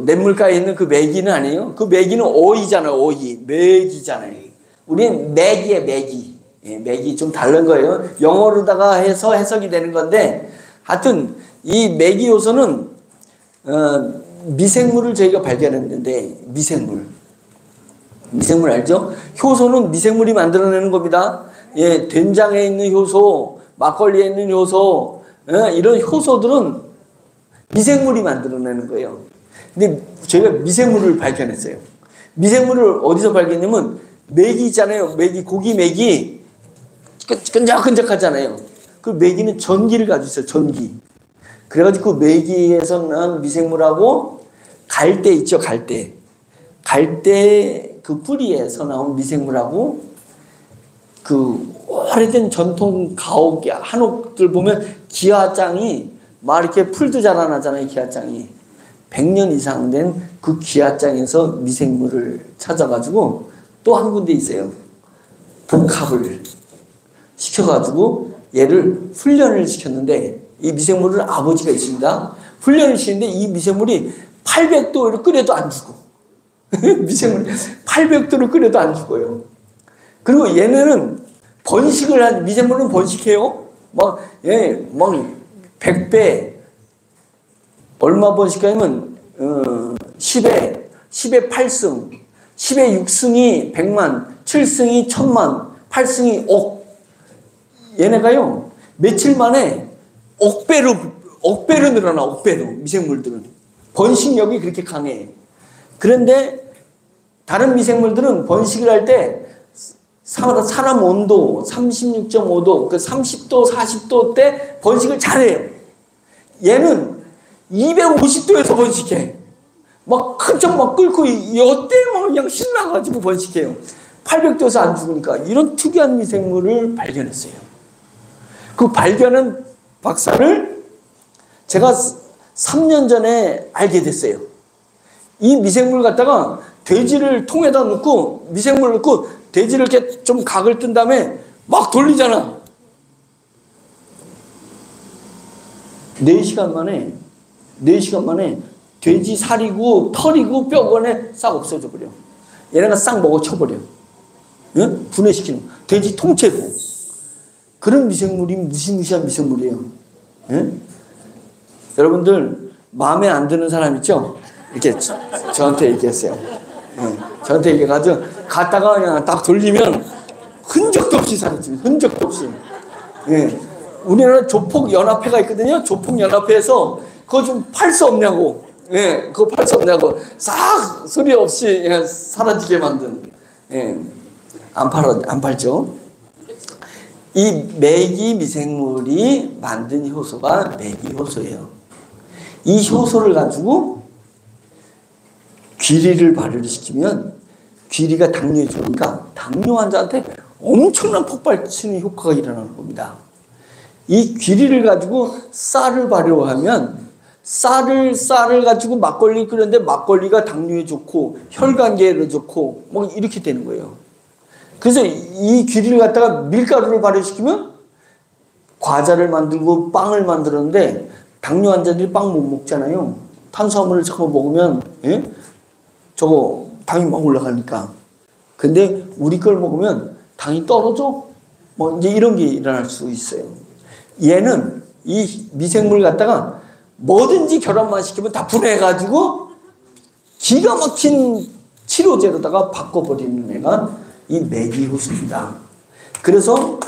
냇물가에 있는 그 매기는 아니에요. 그 매기는 어이잖아요. 어이. 매기잖아요. 우리는 매기에 매기. 예, 매기 좀 다른 거예요. 영어로다가 해서 해석이 되는 건데 하여튼 이 매기 요소는 미생물을 저희가 발견했는데 미생물 알죠? 효소는 미생물이 만들어내는 겁니다. 예, 된장에 있는 효소, 막걸리에 있는 효소, 이런 효소들은 미생물이 만들어내는 거예요. 근데 저희가 미생물을 발견했어요. 미생물을 어디서 발견했냐면 메기 있잖아요. 메기, 고기 메기 끈적끈적하잖아요. 그 메기는 전기를 가지고 있어요. 전기. 그래가지고 그 메기에서 난 미생물하고 갈대 있죠. 갈대 그 뿌리에서 나온 미생물하고 그 오래된 전통 가옥 한옥들 보면 기와장이 막 이렇게 풀도 자라나잖아요. 기와장이 100년 이상 된 그 기와장에서 미생물을 찾아가지고 또 한 군데 있어요. 복합을 시켜가지고 얘를 훈련을 시켰는데 이 미생물은 아버지가 있습니다. 훈련을 시키는데 이 미생물이 800도를 끓여도 안 죽어. 미생물이 800도를 끓여도 안 죽어요. 그리고 얘네는 미생물은 번식해요. 막 100배, 얼마 번식하냐면, 10에 8승, 10에 6승이 100만, 7승이 1000만, 8승이 억. 얘네가요, 며칠 만에 억배로 늘어나, 억배로. 미생물들은. 번식력이 그렇게 강해. 그런데 다른 미생물들은 번식을 할 때 사람 온도 36.5도, 그 30도, 40도 때 번식을 잘해요. 얘는 250도에서 번식해. 막 한참 막 끓고 여태 막 그냥 신나가지고 번식해요. 800도에서 안 죽으니까. 이런 특이한 미생물을 발견했어요. 그 발견한 박사를 제가 3년 전에 알게 됐어요. 이 미생물 갖다가 돼지를 통에다 넣고 미생물을 넣고 돼지를 이렇게 좀 각을 뜬 다음에 막 돌리잖아. 4시간 만에 돼지 살이고 털이고 뼈건에 싹 없어져 버려. 얘네가 싹 먹어쳐버려. 응? 분해시키는 돼지 통째고. 그런 미생물이 무시무시한 미생물이에요. 응? 여러분들 마음에 안 드는 사람 있죠? 이렇게 저한테 얘기했어요. 응. 저한테 얘기해가지고 갔다가 그냥 딱 돌리면 흔적도 없이 사라집니다. 흔적도 없이. 예. 우리나라 조폭연합회가 있거든요. 조폭연합회에서 그거 좀 팔 수 없냐고. 예. 그거 팔 수 없냐고. 싹 소리 없이 사라지게 만든. 예. 안 팔죠. 이 매기 미생물이 만든 효소가 매기 효소예요. 이 효소를 가지고 귀리를 발효를 시키면 귀리가 당뇨에 좋으니까 당뇨 환자한테 엄청난 폭발치는 효과가 일어나는 겁니다. 이 귀리를 가지고 쌀을 발효하면 쌀을 가지고 막걸리 끓였는데 막걸리가 당뇨에 좋고 혈관계에 좋고 뭐 이렇게 되는 거예요. 그래서 이 귀리를 갖다가 밀가루를 발효시키면 과자를 만들고 빵을 만들었는데 당뇨 환자들이 빵 못 먹잖아요. 탄수화물을 자꾸 먹으면 예? 저거 당이 막 올라가니까. 근데 우리 걸 먹으면 당이 떨어져? 뭐 이제 이런 게 일어날 수 있어요. 얘는 이 미생물 갖다가 뭐든지 결합만 시키면 다 분해해가지고 기가 막힌 치료제로다가 바꿔버리는 애가 이 매기효소입니다. 그래서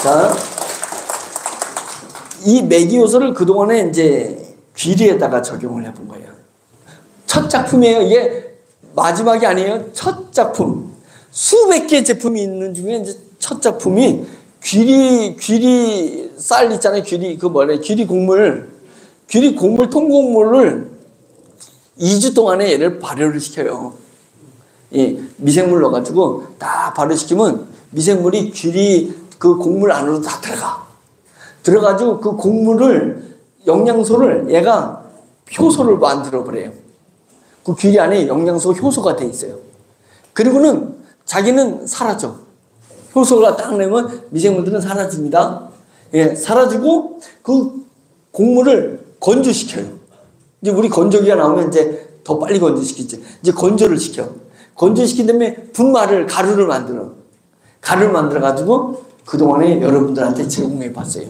자, 이 매기효소를 그동안에 이제 귀리에다가 적용을 해본 거예요. 첫 작품이에요. 이게 마지막이 아니에요. 첫 작품. 수백 개 제품이 있는 중에 이제 첫 작품이 귀리 쌀 있잖아요. 귀리 곡물 통곡물을 2주 동안에 얘를 발효를 시켜요. 예, 미생물 넣어가지고 딱 발효시키면 미생물이 귀리 그 곡물 안으로 다 들어가가지고 그 곡물을 영양소를 얘가 효소를 만들어버려요. 그 귀리 안에 영양소 효소가 돼 있어요. 그리고는 자기는 사라져. 효소가 딱 내면 미생물들은 사라집니다. 예, 사라지고 그 곡물을 건조시켜요. 이제 우리 건조기가 나오면 이제 더 빨리 건조시키지. 이제 건조를 시켜. 건조시킨 다음에 가루를 만들어가지고 그동안에 여러분들한테 제공해 봤어요.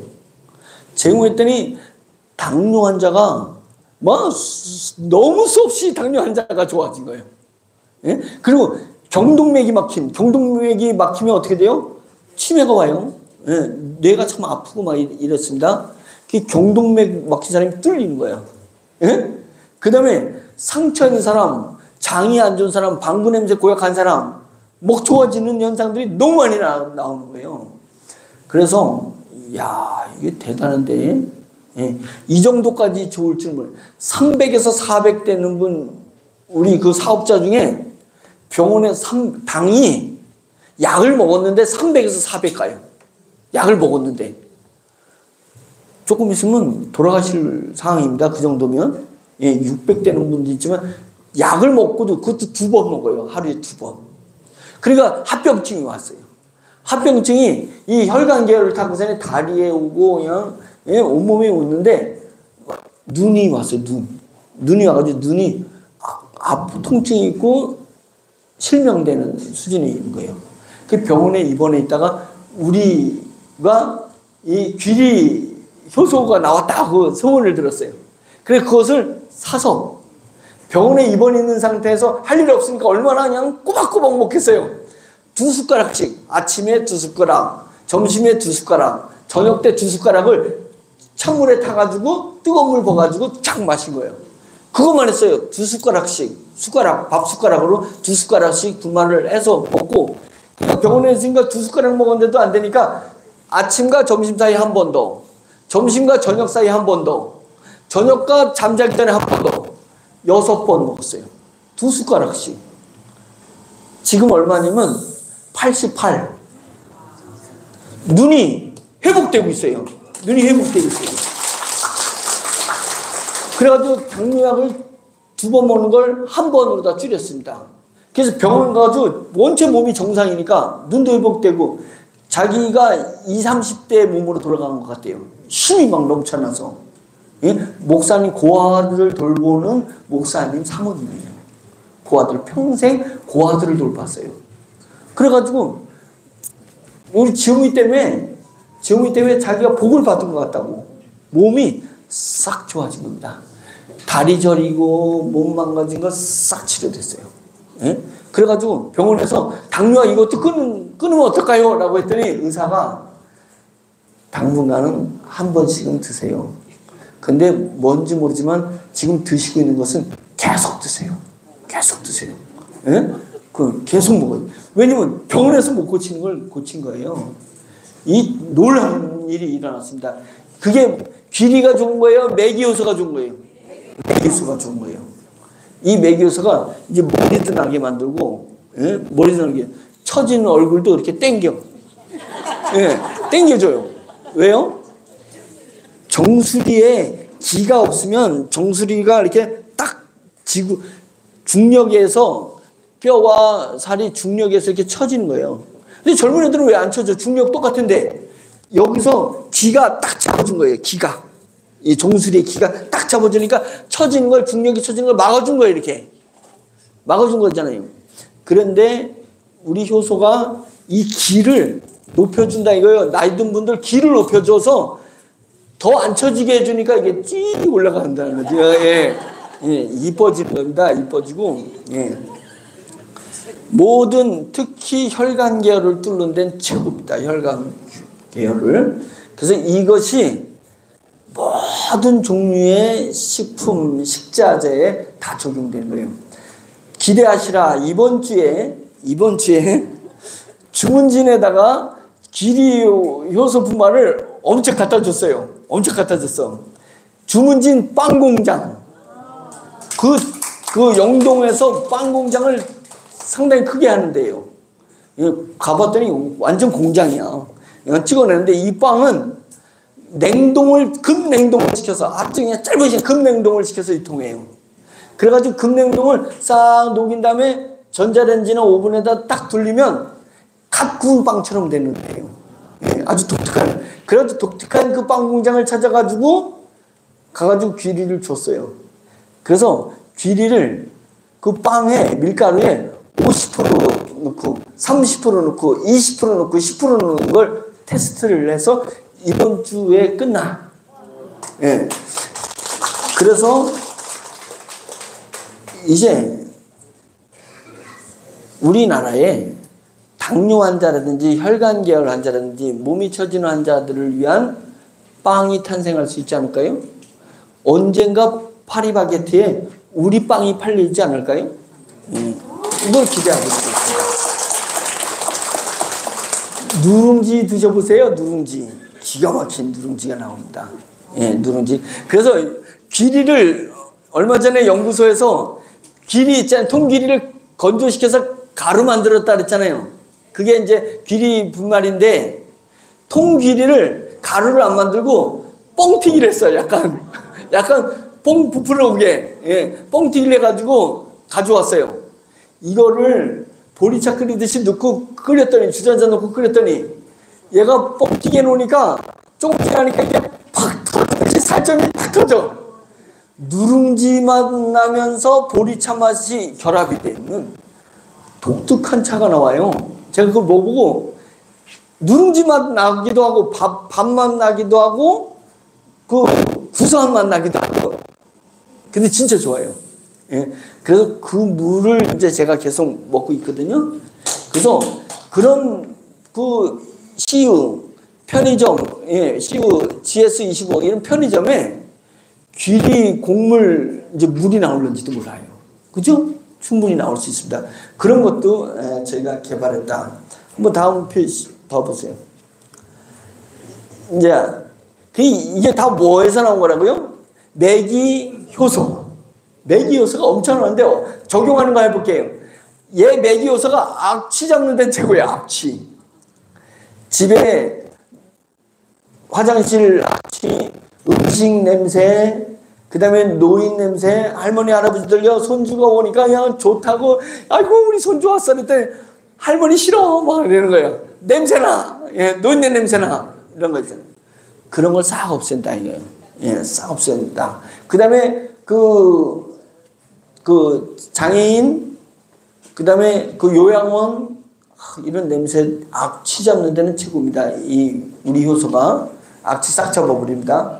제공했더니 당뇨 환자가 뭐 너무 수없이 당뇨 환자가 좋아진 거예요. 예? 그리고 경동맥이 막히면 어떻게 돼요? 치매가 와요. 예, 뇌가 참 아프고 막 이랬습니다. 그 경동맥 막힌 사람이 뚫리는 거예요. 예? 그 다음에 상처 있는 사람, 장이 안 좋은 사람, 방구 냄새 고약한 사람, 목 좋아지는 현상들이 너무 많이 나오는 거예요. 그래서 야, 이게 대단한데 예, 이 정도까지 좋을 줄 몰라요. 300에서 400 되는 분, 우리 그 사업자 중에 병원에 당이 약을 먹었는데 300에서 400 가요. 약을 먹었는데. 조금 있으면 돌아가실 상황입니다. 그 정도면. 예, 600 되는 분도 있지만 약을 먹고도 그것도 2번 먹어요. 하루에 2번. 그러니까 합병증이 왔어요. 합병증이 이 혈관계열을 타고서 다리에 오고 그냥 예, 온몸에 오는데 눈이 왔어요. 눈이 와가지고 눈이 통증이 있고 실명되는 수준이 있는 거예요. 그 병원에 입원해 있다가 우리가 이 귀리 효소가 나왔다고 소문을 들었어요. 그래서 그것을 사서 병원에 입원해 있는 상태에서 할 일이 없으니까 얼마나 그냥 꼬박꼬박 먹겠어요. 2숟가락씩 아침에 2숟가락, 점심에 2숟가락, 저녁 때 2숟가락을 찬물에 타가지고 뜨거운 물 부어가지고 착 마신 거예요. 그것만 했어요. 두 숟가락씩, 밥 숟가락으로 두 숟가락씩 분말을 해서 먹고, 병원에 있으니까 두 숟가락 먹었는데도 안 되니까 아침과 점심 사이 한 번 더, 점심과 저녁 사이 한 번 더, 저녁과 잠자기 전에 한 번 더, 6번 먹었어요. 두 숟가락씩. 지금 얼마냐면 88. 눈이 회복되고 있어요. 눈이 회복되고 있어요. 그래가지고 당뇨약을 2번 먹는 걸 1번으로 다 줄였습니다. 그래서 병원 가가지고 원체 몸이 정상이니까 눈도 회복되고 자기가 20, 30대 몸으로 돌아가는 것 같아요. 힘이 막 넘쳐나서. 예? 목사님 고아들을 돌보는 목사님 사모님이에요. 고아들 평생 고아들을 돌봤어요. 그래가지고 우리 지웅이 때문에 자기가 복을 받은 것 같다고 몸이 싹 좋아진 겁니다. 다리 저리고 몸 망가진 거 싹 치료됐어요. 예? 그래가지고 병원에서 당뇨약 이것도 끊으면 어떨까요? 라고 했더니 의사가 당분간은 한 번씩은 드세요. 근데 뭔지 모르지만 지금 드시고 있는 것은 계속 드세요. 계속 드세요. 예? 계속 먹어요. 왜냐면 병원에서 못 고치는 걸 고친 거예요. 이 놀라운 일이 일어났습니다. 그게 귀리가 좋은 거예요? 매기효소가 좋은 거예요? 매기효소가 좋은 거예요. 이 매기효소가 이제 머리도 나게 만들고, 예? 머리도 나게, 처진 얼굴도 이렇게 땡겨. 예, 땡겨줘요. 왜요? 정수리에 기가 없으면 정수리가 이렇게 딱 지고, 중력에서 뼈와 살이 중력에서 이렇게 처지는 거예요. 근데 젊은 애들은 왜 안 쳐져? 중력 똑같은데 여기서 기가 딱 잡아준 거예요. 기가. 이 정수리의 기가 딱 잡아주니까 처지는 걸, 중력이 처지는 걸 막아준 거예요. 이렇게. 막아준 거잖아요. 그런데 우리 효소가 이 기를 높여준다 이거예요. 나이 든 분들 기를 높여줘서 더 안 처지게 해주니까 이게 쭉 올라간다는 거죠. 예. 예. 이뻐지는 겁니다. 이뻐지고. 예. 모든 특히 혈관 계열을 뚫는 데는 최고입니다. 혈관 계열을. 그래서 이것이 모든 종류의 식품, 식자재에 다 적용되는 거예요. 기대하시라. 이번 주에 주문진에다가 기리 효소 분말을 엄청 갖다 줬어요. 엄청 갖다 줬어. 주문진 빵 공장. 그 영동에서 빵 공장을 상당히 크게 하는데요. 가봤더니 완전 공장이야. 찍어내는데 이 빵은 급냉동을 시켜서, 아주 그냥 짧은 시간 급냉동을 시켜서 유통해요. 그래가지고 급냉동을 싹 녹인 다음에 전자레인지나 오븐에다 딱 돌리면 갓 구운 빵처럼 되는 거예요. 예, 아주 독특한. 그래도 독특한 그 빵 공장을 찾아가지고 가가지고 귀리를 줬어요. 그래서 귀리를 그 빵에, 밀가루에 50% 넣고 30% 넣고 20% 넣고 10% 넣는 걸 테스트를 해서 이번 주에 끝나. 예. 그래서 이제 우리나라에 당뇨 환자라든지 혈관 계열 환자라든지 몸이 처지는 환자들을 위한 빵이 탄생할 수 있지 않을까요? 언젠가 파리바게트에 우리 빵이 팔리지 않을까요? 이걸 기대하고 있습니다. 누룽지 드셔보세요. 누룽지. 기가 막힌 누룽지가 나옵니다. 예, 누룽지. 그래서 귀리를 얼마 전에 연구소에서 귀리 있잖아요. 통귀리를 건조시켜서 가루 만들었다 그랬잖아요. 그게 이제 귀리 분말인데 통귀리를 가루를 안 만들고 뻥튀기를 했어요. 약간 뻥 부풀어 오게. 예, 뻥튀기를 해가지고 가져왔어요. 이거를 보리차 끓이듯이 넣고 끓였더니, 주전자 넣고 끓였더니 얘가 뻥튀기 해놓으니까 조금 지나니까 이게 팍 터지듯이 살점이 탁 터져. 누룽지 맛 나면서 보리차 맛이 결합이 되는 독특한 차가 나와요. 제가 그걸 먹어보고 누룽지 맛 나기도 하고 밥 맛 나기도 하고 그 구수한 맛 나기도 하고. 근데 진짜 좋아요. 예. 그래서 그 물을 이제 제가 계속 먹고 있거든요. 그래서 그런 그 CU 편의점, 예, CU GS25 이런 편의점에 귀리, 곡물, 이제 물이 나올는지도 몰라요. 그죠? 충분히 나올 수 있습니다. 그런 것도 저희가 개발했다. 한번 다음 페이지 봐보세요. 이제 이게 다 뭐에서 나온 거라고요? 매기 효소. 매기 효소가 엄청난데요. 적용하는 거 해볼게요. 얘 매기 효소가 악취 잡는 데 최고예요. 악취. 집에 화장실 악취, 음식 냄새, 그 다음에 노인 냄새, 할머니 할아버지들요 손주가 오니까 그냥 좋다고, 아이고 우리 손주 왔어 그랬더니 할머니 싫어 막 이러는 거예요. 냄새나, 예, 노인네 냄새나 이런 거 있잖아요. 그런 걸 싹 없앤다 이거예요. 예, 싹 없앤다. 그 다음에 그 장애인, 그 다음에 그 요양원, 이런 냄새 악취 잡는 데는 최고입니다. 이 우리 효소가 악취 싹 잡아버립니다.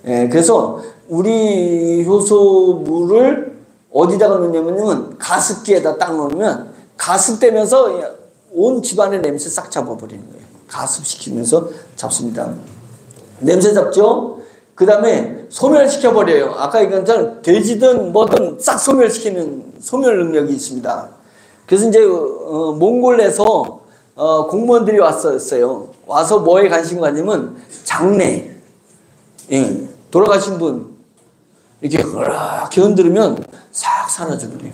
예, 그래서 우리 효소물을 어디다가 넣냐면 가습기에다 딱 넣으면 가습되면서 온 집안의 냄새 싹 잡아버리는 거예요. 가습시키면서 잡습니다. 냄새 잡죠? 그 다음에 소멸시켜버려요. 아까 얘기한 것처럼 돼지든 뭐든 싹 소멸시키는 소멸 능력이 있습니다. 그래서 이제 몽골에서 공무원들이 왔었어요. 와서 뭐에 관심 가냐면 장례, 예, 돌아가신 분 이렇게 그렇게 흔들으면 싹 사라져버려요.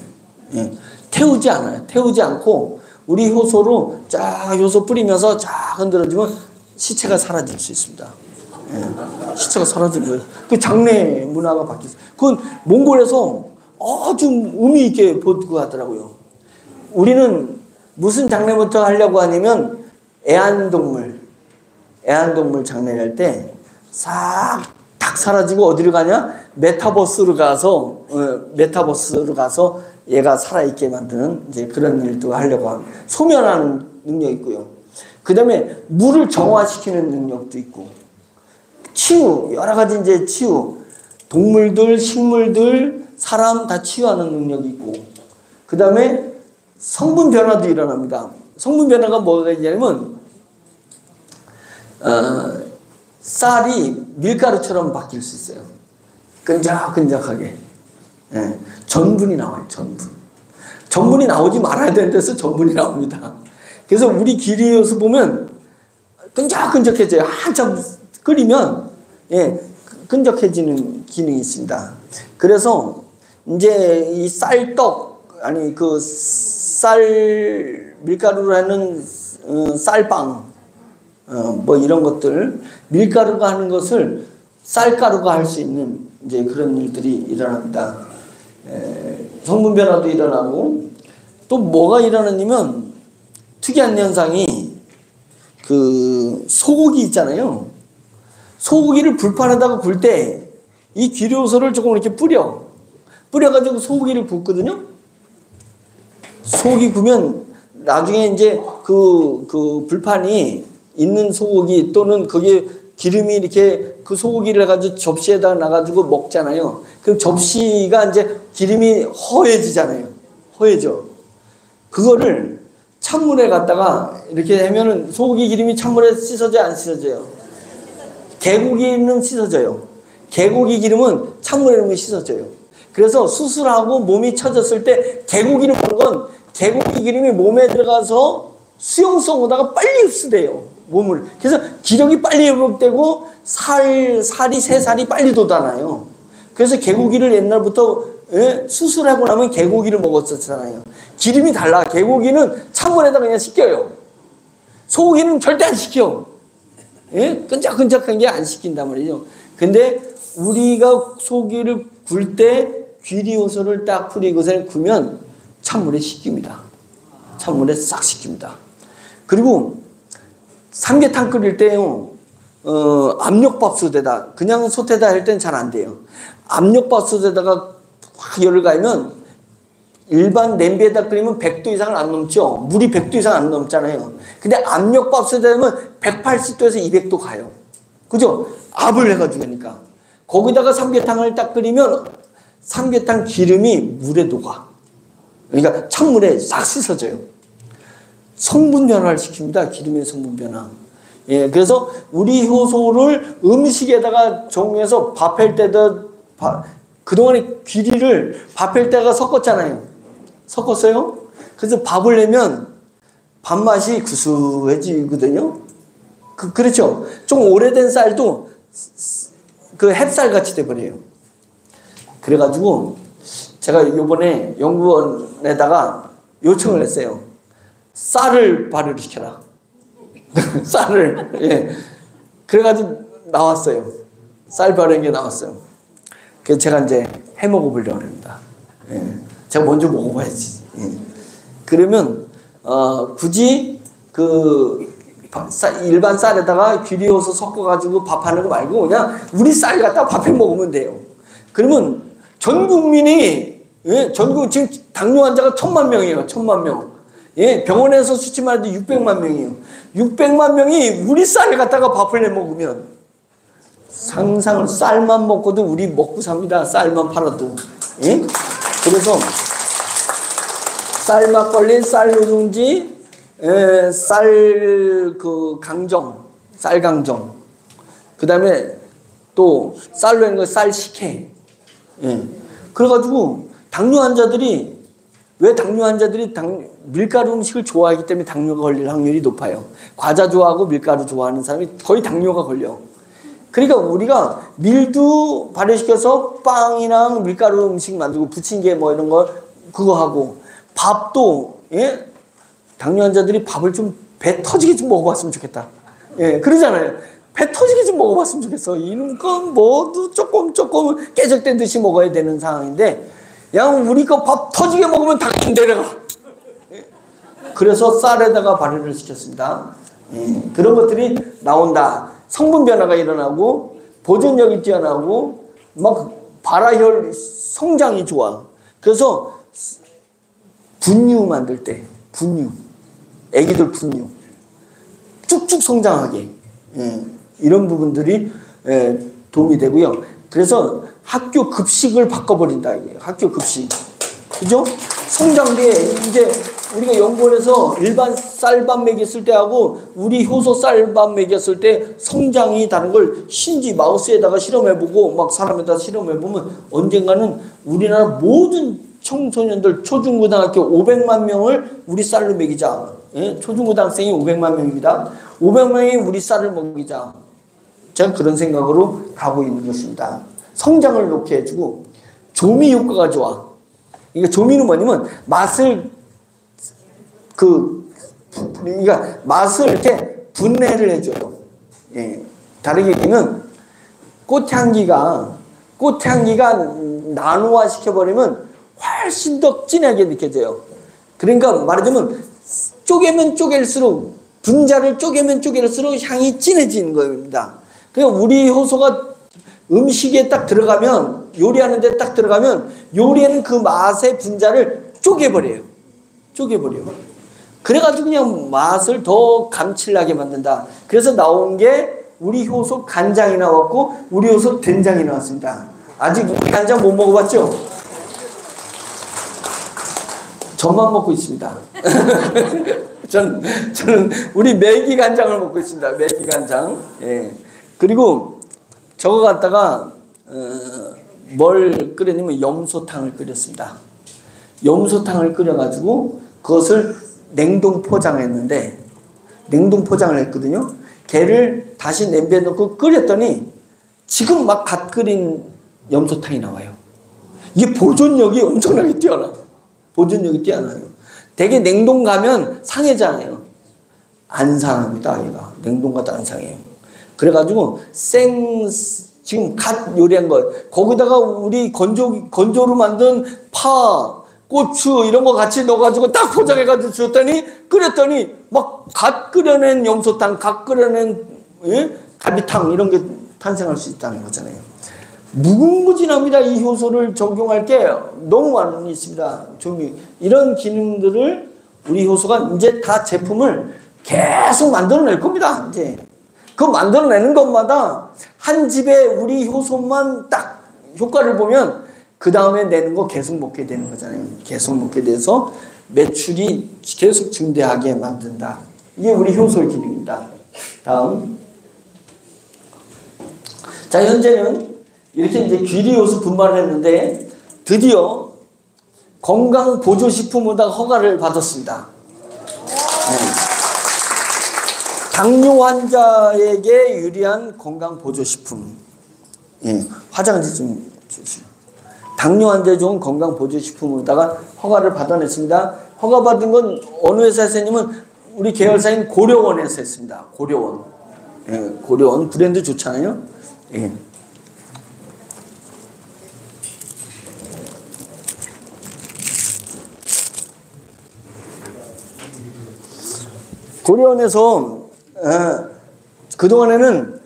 예, 태우지 않아요. 태우지 않고 우리 효소로 쫙 효소 뿌리면서 쫙 흔들어주면 시체가 사라질 수 있습니다. 예, 시체가 사라지는 거예요. 그 장례 문화가 바뀌었어요. 그건 몽골에서 아주 의미 있게 보고 하더라고요. 우리는 무슨 장례부터 하려고 하냐면 애완동물 장례를 할 때 싹 탁 사라지고 어디로 가냐? 메타버스로 가서 얘가 살아있게 만드는 이제 그런 일도 하려고 합니다. 소멸하는 능력이 있고요. 그 다음에 물을 정화시키는 능력도 있고, 치유, 여러 가지 이제 치유, 동물들, 식물들, 사람 다 치유하는 능력이 있고, 그 다음에 성분 변화도 일어납니다. 성분 변화가 뭐가 있냐면, 쌀이 밀가루처럼 바뀔 수 있어요. 끈적끈적하게. 예, 전분이 나와요, 전분. 전분이 나오지 말아야 되는 데서 전분이 나옵니다. 그래서 우리 기리효소 보면 끈적끈적해져요. 한참 끓이면, 예, 끈적해지는 기능이 있습니다. 그래서 이제 이 쌀떡, 아니 그 쌀, 밀가루로 하는 쌀빵, 뭐 이런 것들, 밀가루가 하는 것을 쌀가루가 할 수 있는 이제 그런 일들이 일어납니다. 성분 변화도 일어나고, 또 뭐가 일어나냐면 특이한 현상이 그 소고기 있잖아요. 소고기를 불판에다가 굴 때 이 기료소를 조금 이렇게 뿌려가지고 소고기를 굽거든요. 소고기 구면 나중에 이제 그 불판이 있는 소고기 또는 거기에 기름이 이렇게 그 소고기를 해가지고 접시에다 놔가지고 먹잖아요. 그럼 접시가 이제 기름이 허해지잖아요. 허해져. 그거를 찬물에 갖다가 이렇게 하면은 소고기 기름이 찬물에 씻어져요, 안 씻어져요? 개고기는 씻어져요. 개고기 기름은 찬물에 넣으면 씻어져요. 그래서 수술하고 몸이 처졌을 때 개고기를 먹는 건 개고기 기름이 몸에 들어가서 수용성보다가 빨리 흡수돼요. 몸을. 그래서 기력이 빨리 회복되고 새살이 빨리 돋아나요. 그래서 개고기를 옛날부터 수술하고 나면 개고기를 먹었었잖아요. 기름이 달라. 개고기는 찬물에다 그냥 식혀요. 소고기는 절대 안 식혀. 예? 끈적끈적한 게 안 식힌단 말이죠. 근데 우리가 소고기를 굴 때 귀리효소를 딱 뿌리고 구면 찬물에 식힙니다. 찬물에 싹 식힙니다. 그리고 삼계탕 끓일 때요, 압력밥솥에다, 그냥 솥에다 할 땐 잘 안 돼요. 압력밥솥에다가 확 열을 가면 일반 냄비에다 끓이면 100도 이상을 안 넘죠. 물이 100도 이상 안 넘잖아요. 근데 압력밥솥에 하면 180도에서 200도 가요. 그죠? 압을 해가지고 하니까. 거기다가 삼계탕을 딱 끓이면 삼계탕 기름이 물에 녹아. 그러니까 찬물에 싹 씻어져요. 성분 변화를 시킵니다. 기름의 성분 변화. 예, 그래서 우리 효소를 음식에다가 정해서 밥할 때도 그동안에 귀리를 밥할 때가 섞었잖아요. 섞었어요? 그래서 밥을 내면 밥맛이 구수해지거든요. 그렇죠? 좀 오래된 쌀도 그 햅쌀 같이 돼버려요. 그래가지고 제가 이번에 연구원에다가 요청을 했어요. 쌀을 발효를 시켜라. 쌀을. 예. 그래가지고 나왔어요. 쌀 발효한 게 나왔어요. 그래서 제가 이제 해 먹어보려고 합니다. 예. 제가 먼저 먹어봐야지. 예. 그러면 굳이 일반 쌀에다가 귀리호소 섞어가지고 밥하는 거 말고 그냥 우리 쌀 갖다가 밥해 먹으면 돼요. 그러면 전 국민이, 예, 전국 지금 당뇨 환자가 1000만 명이에요. 1000만 명. 예, 병원에서 수치만 해도 600만 명이에요. 600만 명이 우리 쌀 갖다가 밥을 내 먹으면 상상을 쌀만 먹고도 우리 먹고 삽니다. 쌀만 팔아도. 예? 그래서 쌀 막걸리, 쌀 누룽지, 쌀 강정, 쌀 강정. 그다음에 또 쌀로 한 거 쌀 식혜. 예. 그래가지고 당뇨 환자들이 밀가루 음식을 좋아하기 때문에 당뇨가 걸릴 확률이 높아요. 과자 좋아하고 밀가루 좋아하는 사람이 거의 당뇨가 걸려. 그러니까 우리가 밀도 발효시켜서 빵이랑 밀가루 음식 만들고 부침개 뭐 이런 거 그거 하고 밥도, 예? 당뇨 환자들이 밥을 좀 배 터지게 좀 먹어봤으면 좋겠다. 예, 그러잖아요. 배 터지게 좀 먹어봤으면 좋겠어. 이런 건 뭐도 조금 깨적된 듯이 먹어야 되는 상황인데, 그냥 우리 거 밥 터지게 먹으면 당연 내려가. 그래서 쌀에다가 발효를 시켰습니다. 그런 것들이 나온다. 성분 변화가 일어나고, 보존력이 뛰어나고, 막 발화혈 성장이 좋아. 그래서 분유 만들 때, 애기들 분유. 쭉쭉 성장하게. 이런 부분들이 도움이 되고요. 그래서 학교 급식을 바꿔버린다. 학교 급식. 그죠? 성장기에 이제 우리가 연구원에서 일반 쌀밥 먹였을 때하고 우리 효소 쌀밥 먹였을 때 성장이 다른 걸 신지 마우스에다가 실험해보고 막 사람에다 실험해보면 언젠가는 우리나라 모든 청소년들 초중고등학교 500만 명을 우리 쌀로 먹이자. 예? 초중고등학생이 500만 명입니다. 500명이 우리 쌀을 먹이자. 제가 그런 생각으로 가고 있는 것입니다. 성장을 높게 해주고 조미 효과가 좋아. 그러니까 조미는 뭐냐면 맛을 그러니까 맛을 이렇게 분해를 해줘요. 예. 다르게 얘기는 꽃향기가 나노화 시켜버리면 훨씬 더 진하게 느껴져요. 그러니까 말하자면 쪼개면 쪼갤수록 분자를 쪼개면 쪼갤수록 향이 진해지는 겁니다. 그러니까 우리 효소가 음식에 딱 들어가면 요리하는 데 딱 들어가면 요리에는 그 맛의 분자를 쪼개버려요. 그래가지고 그냥 맛을 더 감칠나게 만든다. 그래서 나온 게 우리 효소 간장이 나왔고 우리 효소 된장이 나왔습니다. 아직 간장 못 먹어봤죠? 저만 먹고 있습니다. 저는 우리 매기 간장을 먹고 있습니다. 매기 간장. 예. 그리고 저거 갖다가 뭘 끓였냐면 염소탕을 끓였습니다. 염소탕을 끓여가지고 그것을 냉동 포장했는데 냉동 포장을 했거든요. 걔를 다시 냄비에 넣고 끓였더니 지금 막 갓 끓인 염소탕이 나와요. 이게 보존력이 엄청나게 뛰어나. 보존력이 뛰어나요. 되게 냉동 가면 상해잖아요. 안 상합니다. 얘가 냉동 가도 안 상해요. 그래가지고 지금 갓 요리한 거 거기다가 우리 건조로 만든 파, 고추 이런 거 같이 넣어가지고 딱 포장해가지고 줬더니 끓였더니 막 갓 끓여낸 염소탕, 갓 끓여낸 갈비탕 이런 게 탄생할 수 있다는 거잖아요. 무궁무진합니다. 이 효소를 적용할 게 너무 많이 있습니다. 이런 기능들을 우리 효소가 이제 다 제품을 계속 만들어낼 겁니다. 이제 그 만들어내는 것마다 한 집에 우리 효소만 딱 효과를 보면 그 다음에 내는 거 계속 먹게 되는 거잖아요. 계속 먹게 돼서 매출이 계속 증대하게 만든다. 이게 우리 효소의 기능입니다. 다음. 자, 현재는 이렇게 이제 귀리호수 분발을 했는데 드디어 건강보조식품으로다가 허가를 받았습니다. 네. 당뇨 환자에게 유리한 건강보조식품. 예, 화장지 좀 주시죠. 당뇨 환자에 좋은 건강보조식품으로다가 허가를 받아냈습니다. 허가받은 건 어느 회사에서 했냐면 우리 계열사인 고려원에서 했습니다. 고려원. 예, 고려원 브랜드 좋잖아요. 예. 고려원에서 그동안에는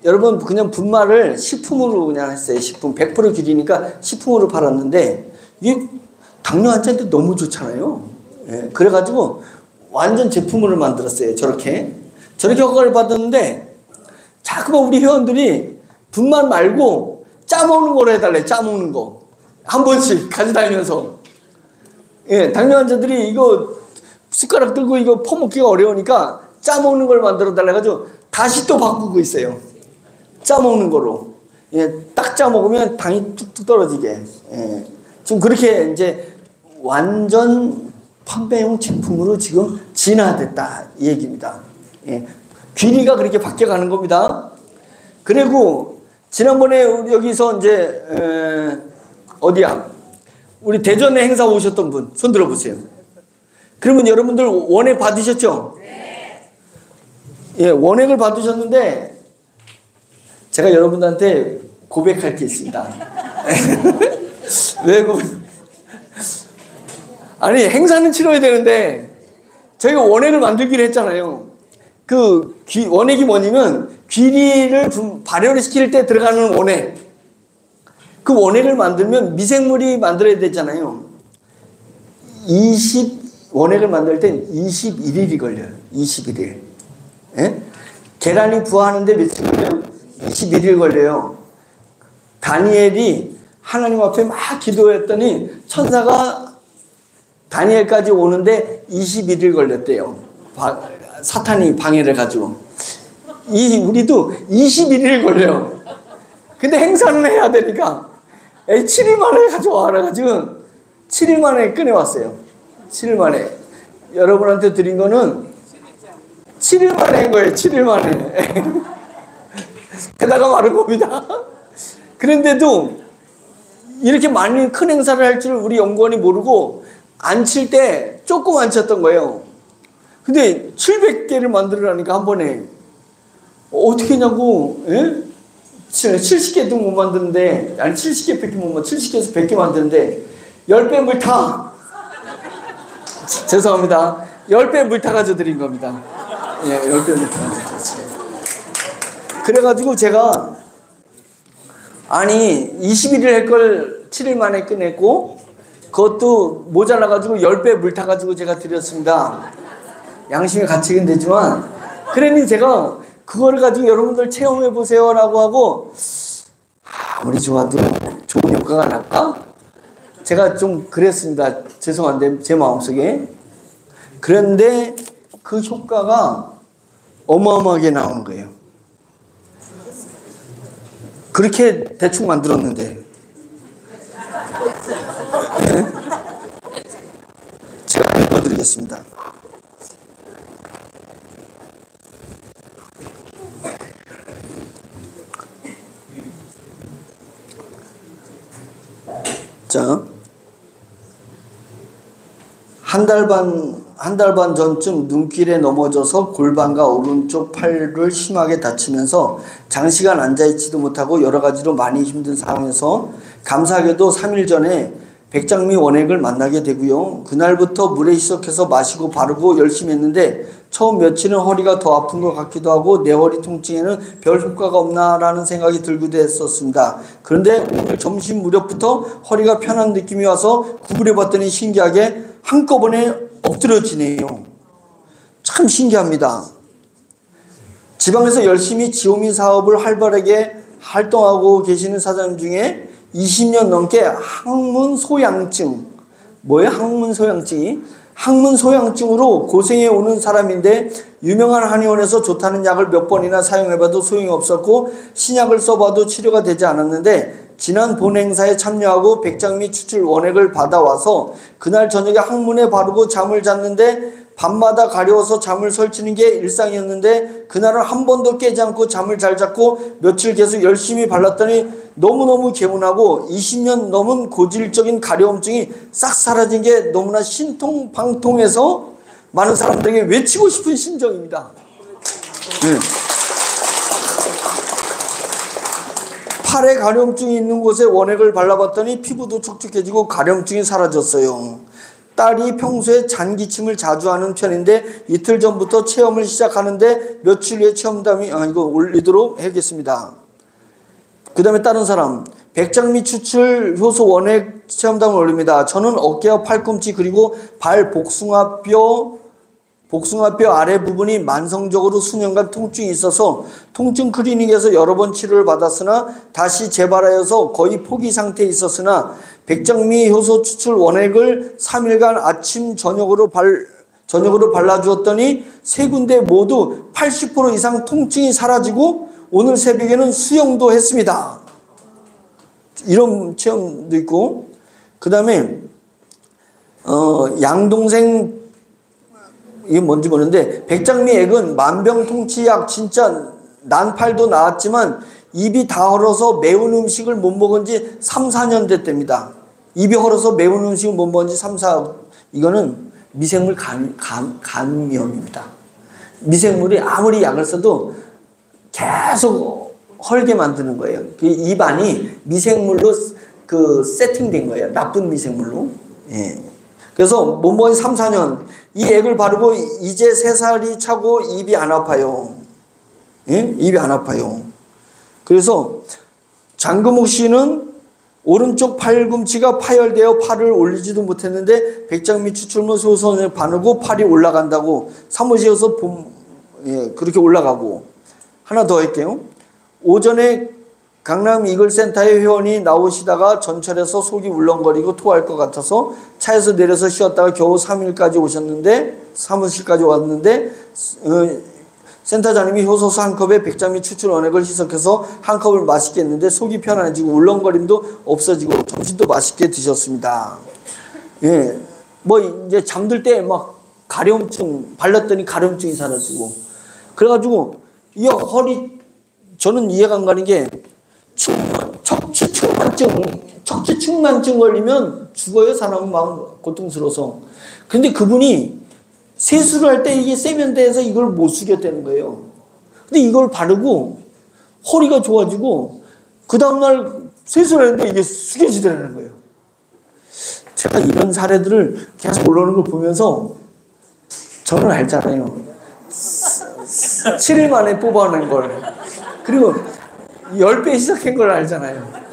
여러분 그냥 분말을 식품으로 그냥 했어요. 식품 100% 귀리니까 식품으로 팔았는데 이게 당뇨 환자한테 너무 좋잖아요. 예, 그래가지고 완전 제품으로 만들었어요. 저렇게 허가를 받았는데 자꾸만 우리 회원들이 분말 말고 짜먹는 거로 해달래. 짜먹는 거 한 번씩 가져다니면서. 예, 당뇨 환자들이 이거 숟가락 들고 이거 퍼먹기가 어려우니까 짜먹는 걸 만들어 달라 가지고 다시 또 바꾸고 있어요. 짜먹는 거로. 예, 딱 짜먹으면 당이 뚝뚝 떨어지게. 예, 지금 그렇게 이제 완전 판매용 제품으로 지금 진화됐다 이 얘기입니다. 예, 귀리가 그렇게 바뀌어가는 겁니다. 그리고 지난번에 우리 여기서 이제 어디야? 우리 대전에 행사 오셨던 분 손 들어보세요. 그러면 여러분들 원액 받으셨죠? 네. 예, 원액을 받으셨는데 제가 여러분들한테 고백할 게 있습니다. 왜 아니 행사는 치러야 되는데 저희가 원액을 만들기로 했잖아요. 그 원액이 뭐냐면 귀리를 발효를 시킬 때 들어가는 원액. 그 원액을 만들면 미생물이 만들어야 되잖아요. 원액을 만들 땐 21일이 걸려요. 21일. 예? 계란이 부화하는데 며칠 걸려요? 21일 걸려요. 다니엘이 하나님 앞에 막 기도했더니 천사가 다니엘까지 오는데 21일 걸렸대요. 사탄이 방해를 가지고. 우리도 21일 걸려요. 근데 행사는 해야 되니까 7일 만에 가져와라 가지고 7일 만에 꺼내왔어요. 7일 만에. 여러분한테 드린 거는 7일 만에 한 거예요. 7일 만에. 게다가 마른 겁니다. 그런데도 이렇게 많이 큰 행사를 할 줄 우리 연구원이 모르고 안 칠 때 조금 안 쳤던 거예요. 근데 700개를 만들으라니까 한 번에. 어떻게 했냐고. 예? 70개도 못 만드는데, 아니 70개밖에 못 만드는데, 70개에서 100개 만드는데 10배 물 타. 죄송합니다. 10배 물 타가지고 드린 겁니다. 예, 10배 물 타가지고. 그래가지고 제가 아니 21일 할 걸 7일 만에 끝냈고 그것도 모자라가지고 10배 물 타가지고 제가 드렸습니다. 양심의 가책은 되지만 그러니 제가 그거를 가지고 여러분들 체험해 보세요 라고 하고 아무리 좋아도 좋은 효과가 날까? 제가 좀 그랬습니다. 죄송한데 제 마음속에. 그런데 그 효과가 어마어마하게 나오는 거예요. 그렇게 대충 만들었는데 네? 제가 읽어드리겠습니다. 자, 한 달 반 전쯤 눈길에 넘어져서 골반과 오른쪽 팔을 심하게 다치면서 장시간 앉아있지도 못하고 여러 가지로 많이 힘든 상황에서 감사하게도 3일 전에 백장미 원액을 만나게 되고요. 그날부터 물에 희석해서 마시고 바르고 열심히 했는데 처음 며칠은 허리가 더 아픈 것 같기도 하고 내 허리 통증에는 별 효과가 없나라는 생각이 들기도 했었습니다. 그런데 오늘 점심 무렵부터 허리가 편한 느낌이 와서 구부려 봤더니 신기하게 한꺼번에 엎드려지네요. 참 신기합니다. 지방에서 열심히 지오미 사업을 활발하게 활동하고 계시는 사장님 중에 20년 넘게 항문소양증, 뭐예요? 항문소양증이? 항문소양증으로 고생해 오는 사람인데 유명한 한의원에서 좋다는 약을 몇 번이나 사용해봐도 소용이 없었고 신약을 써봐도 치료가 되지 않았는데 지난 본 행사에 참여하고 백장미 추출 원액을 받아와서 그날 저녁에 항문에 바르고 잠을 잤는데 밤마다 가려워서 잠을 설치는 게 일상이었는데 그날은 한 번도 깨지 않고 잠을 잘 잤고 며칠 계속 열심히 발랐더니 너무너무 개운하고 20년 넘은 고질적인 가려움증이 싹 사라진 게 너무나 신통방통해서 많은 사람들에게 외치고 싶은 심정입니다. 네. 팔에 가려움증이 있는 곳에 원액을 발라봤더니 피부도 촉촉해지고 가려움증이 사라졌어요. 딸이 평소에 잔기침을 자주 하는 편인데 이틀 전부터 체험을 시작하는데 며칠 후에 체험담이 이거 올리도록 하겠습니다. 그 다음에 다른 사람 백장미 추출 효소 원액 체험담을 올립니다. 저는 어깨와 팔꿈치 그리고 발 복숭아뼈 아래 부분이 만성적으로 수년간 통증이 있어서 통증 클리닉에서 여러 번 치료를 받았으나 다시 재발하여서 거의 포기 상태에 있었으나 백장미 효소 추출 원액을 3일간 아침 저녁으로 발라주었더니 세 군데 모두 80% 이상 통증이 사라지고 오늘 새벽에는 수영도 했습니다. 이런 체험도 있고 그 다음에 양동생 이게 뭔지 모르는데 백장미 액은 만병통치약 진짜 난 팔도 나았지만 입이 다 얼어서 매운 음식을 못 먹은 지 3, 4년 됐답니다. 입이 얼어서 매운 음식을 못 먹은 지 3, 4 이거는 미생물 감염입니다. 미생물이 아무리 약을 써도 계속 헐게 만드는 거예요. 그 입안이 미생물로 그 세팅된 거예요. 나쁜 미생물로. 예. 그래서 못 먹은 3, 4년 이 액을 바르고 이제 3살이 차고 입이 안 아파요. 예? 입이 안 아파요. 그래서 장금옥 씨는 오른쪽 팔꿈치가 파열되어 팔을 올리지도 못했는데 백장미 추출물 효소를 바르고 팔이 올라간다고 사무실에서 그렇게 올라가고 하나 더 할게요. 오전에 강남 이글센터의 회원이 나오시다가 전철에서 속이 울렁거리고 토할 것 같아서 차에서 내려서 쉬었다가 겨우 3일까지 오셨는데 사무실까지 왔는데 센터장님이 효소수 한 컵에 백장미 추출 원액을 희석해서 한 컵을 맛있게 했는데 속이 편안해지고 울렁거림도 없어지고 점심도 맛있게 드셨습니다. 예, 뭐 이제 잠들 때 막 가려움증 발랐더니 가려움증이 사라지고 그래가지고 이 허리 저는 이해가 안 가는 게 척추측만증 걸리면 죽어요. 사람은 마음 고통스러워서. 근데 그분이 세수를 할 때 이게 세면대에서 이걸 못 숙였다는 거예요. 근데 이걸 바르고 허리가 좋아지고 그 다음날 세수를 했는데 이게 숙여지더라는 거예요. 제가 이런 사례들을 계속 올라오는 걸 보면서 저는 알잖아요. 7일 만에 뽑아낸 걸. 그리고 10배 시작한 걸 알잖아요.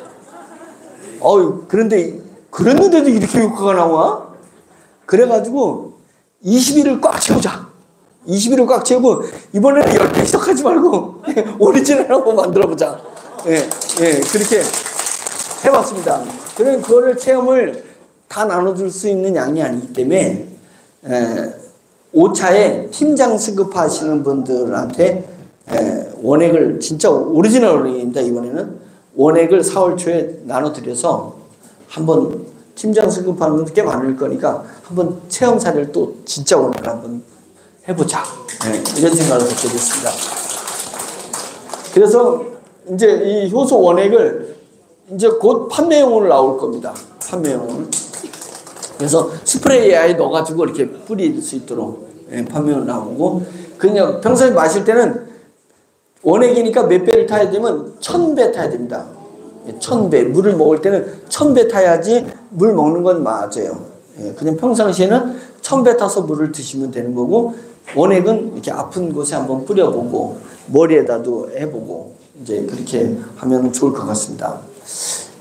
그런데 그랬는데도 이렇게 효과가 나와? 그래가지고 20일을 꽉 채우자. 20일을 꽉 채우고 이번에는 10배 시작하지 말고 오리지널하고 만들어보자. 그렇게 해봤습니다. 그러면 그거를 체험을 다 나눠줄 수 있는 양이 아니기 때문에 5차에 팀장 승급하시는 분들한테 원액을 진짜 오리지널 원액입니다. 이번에는 원액을 4월 초에 나눠드려서 한번 팀장 승급하는 분들 꽤 많을 거니까 한번 체험 사례를 또 진짜 원액을 한번 해보자. 이런 생각을 갖게 됐습니다. 그래서 이제 이 효소 원액을 이제 곧 판매용으로 나올 겁니다. 판매용으로. 그래서 스프레이에 넣어가지고 이렇게 뿌릴 수 있도록 판매용으로 나오고 그냥 평소에 마실 때는 원액이니까 몇 배를 타야 되면 1000배 타야 됩니다. 1000배. 물을 먹을 때는 1000배 타야지 물 먹는 건 맞아요. 그냥 평상시에는 1000배 타서 물을 드시면 되는 거고 원액은 이렇게 아픈 곳에 한번 뿌려보고 머리에다도 해보고 이제 그렇게 하면 좋을 것 같습니다.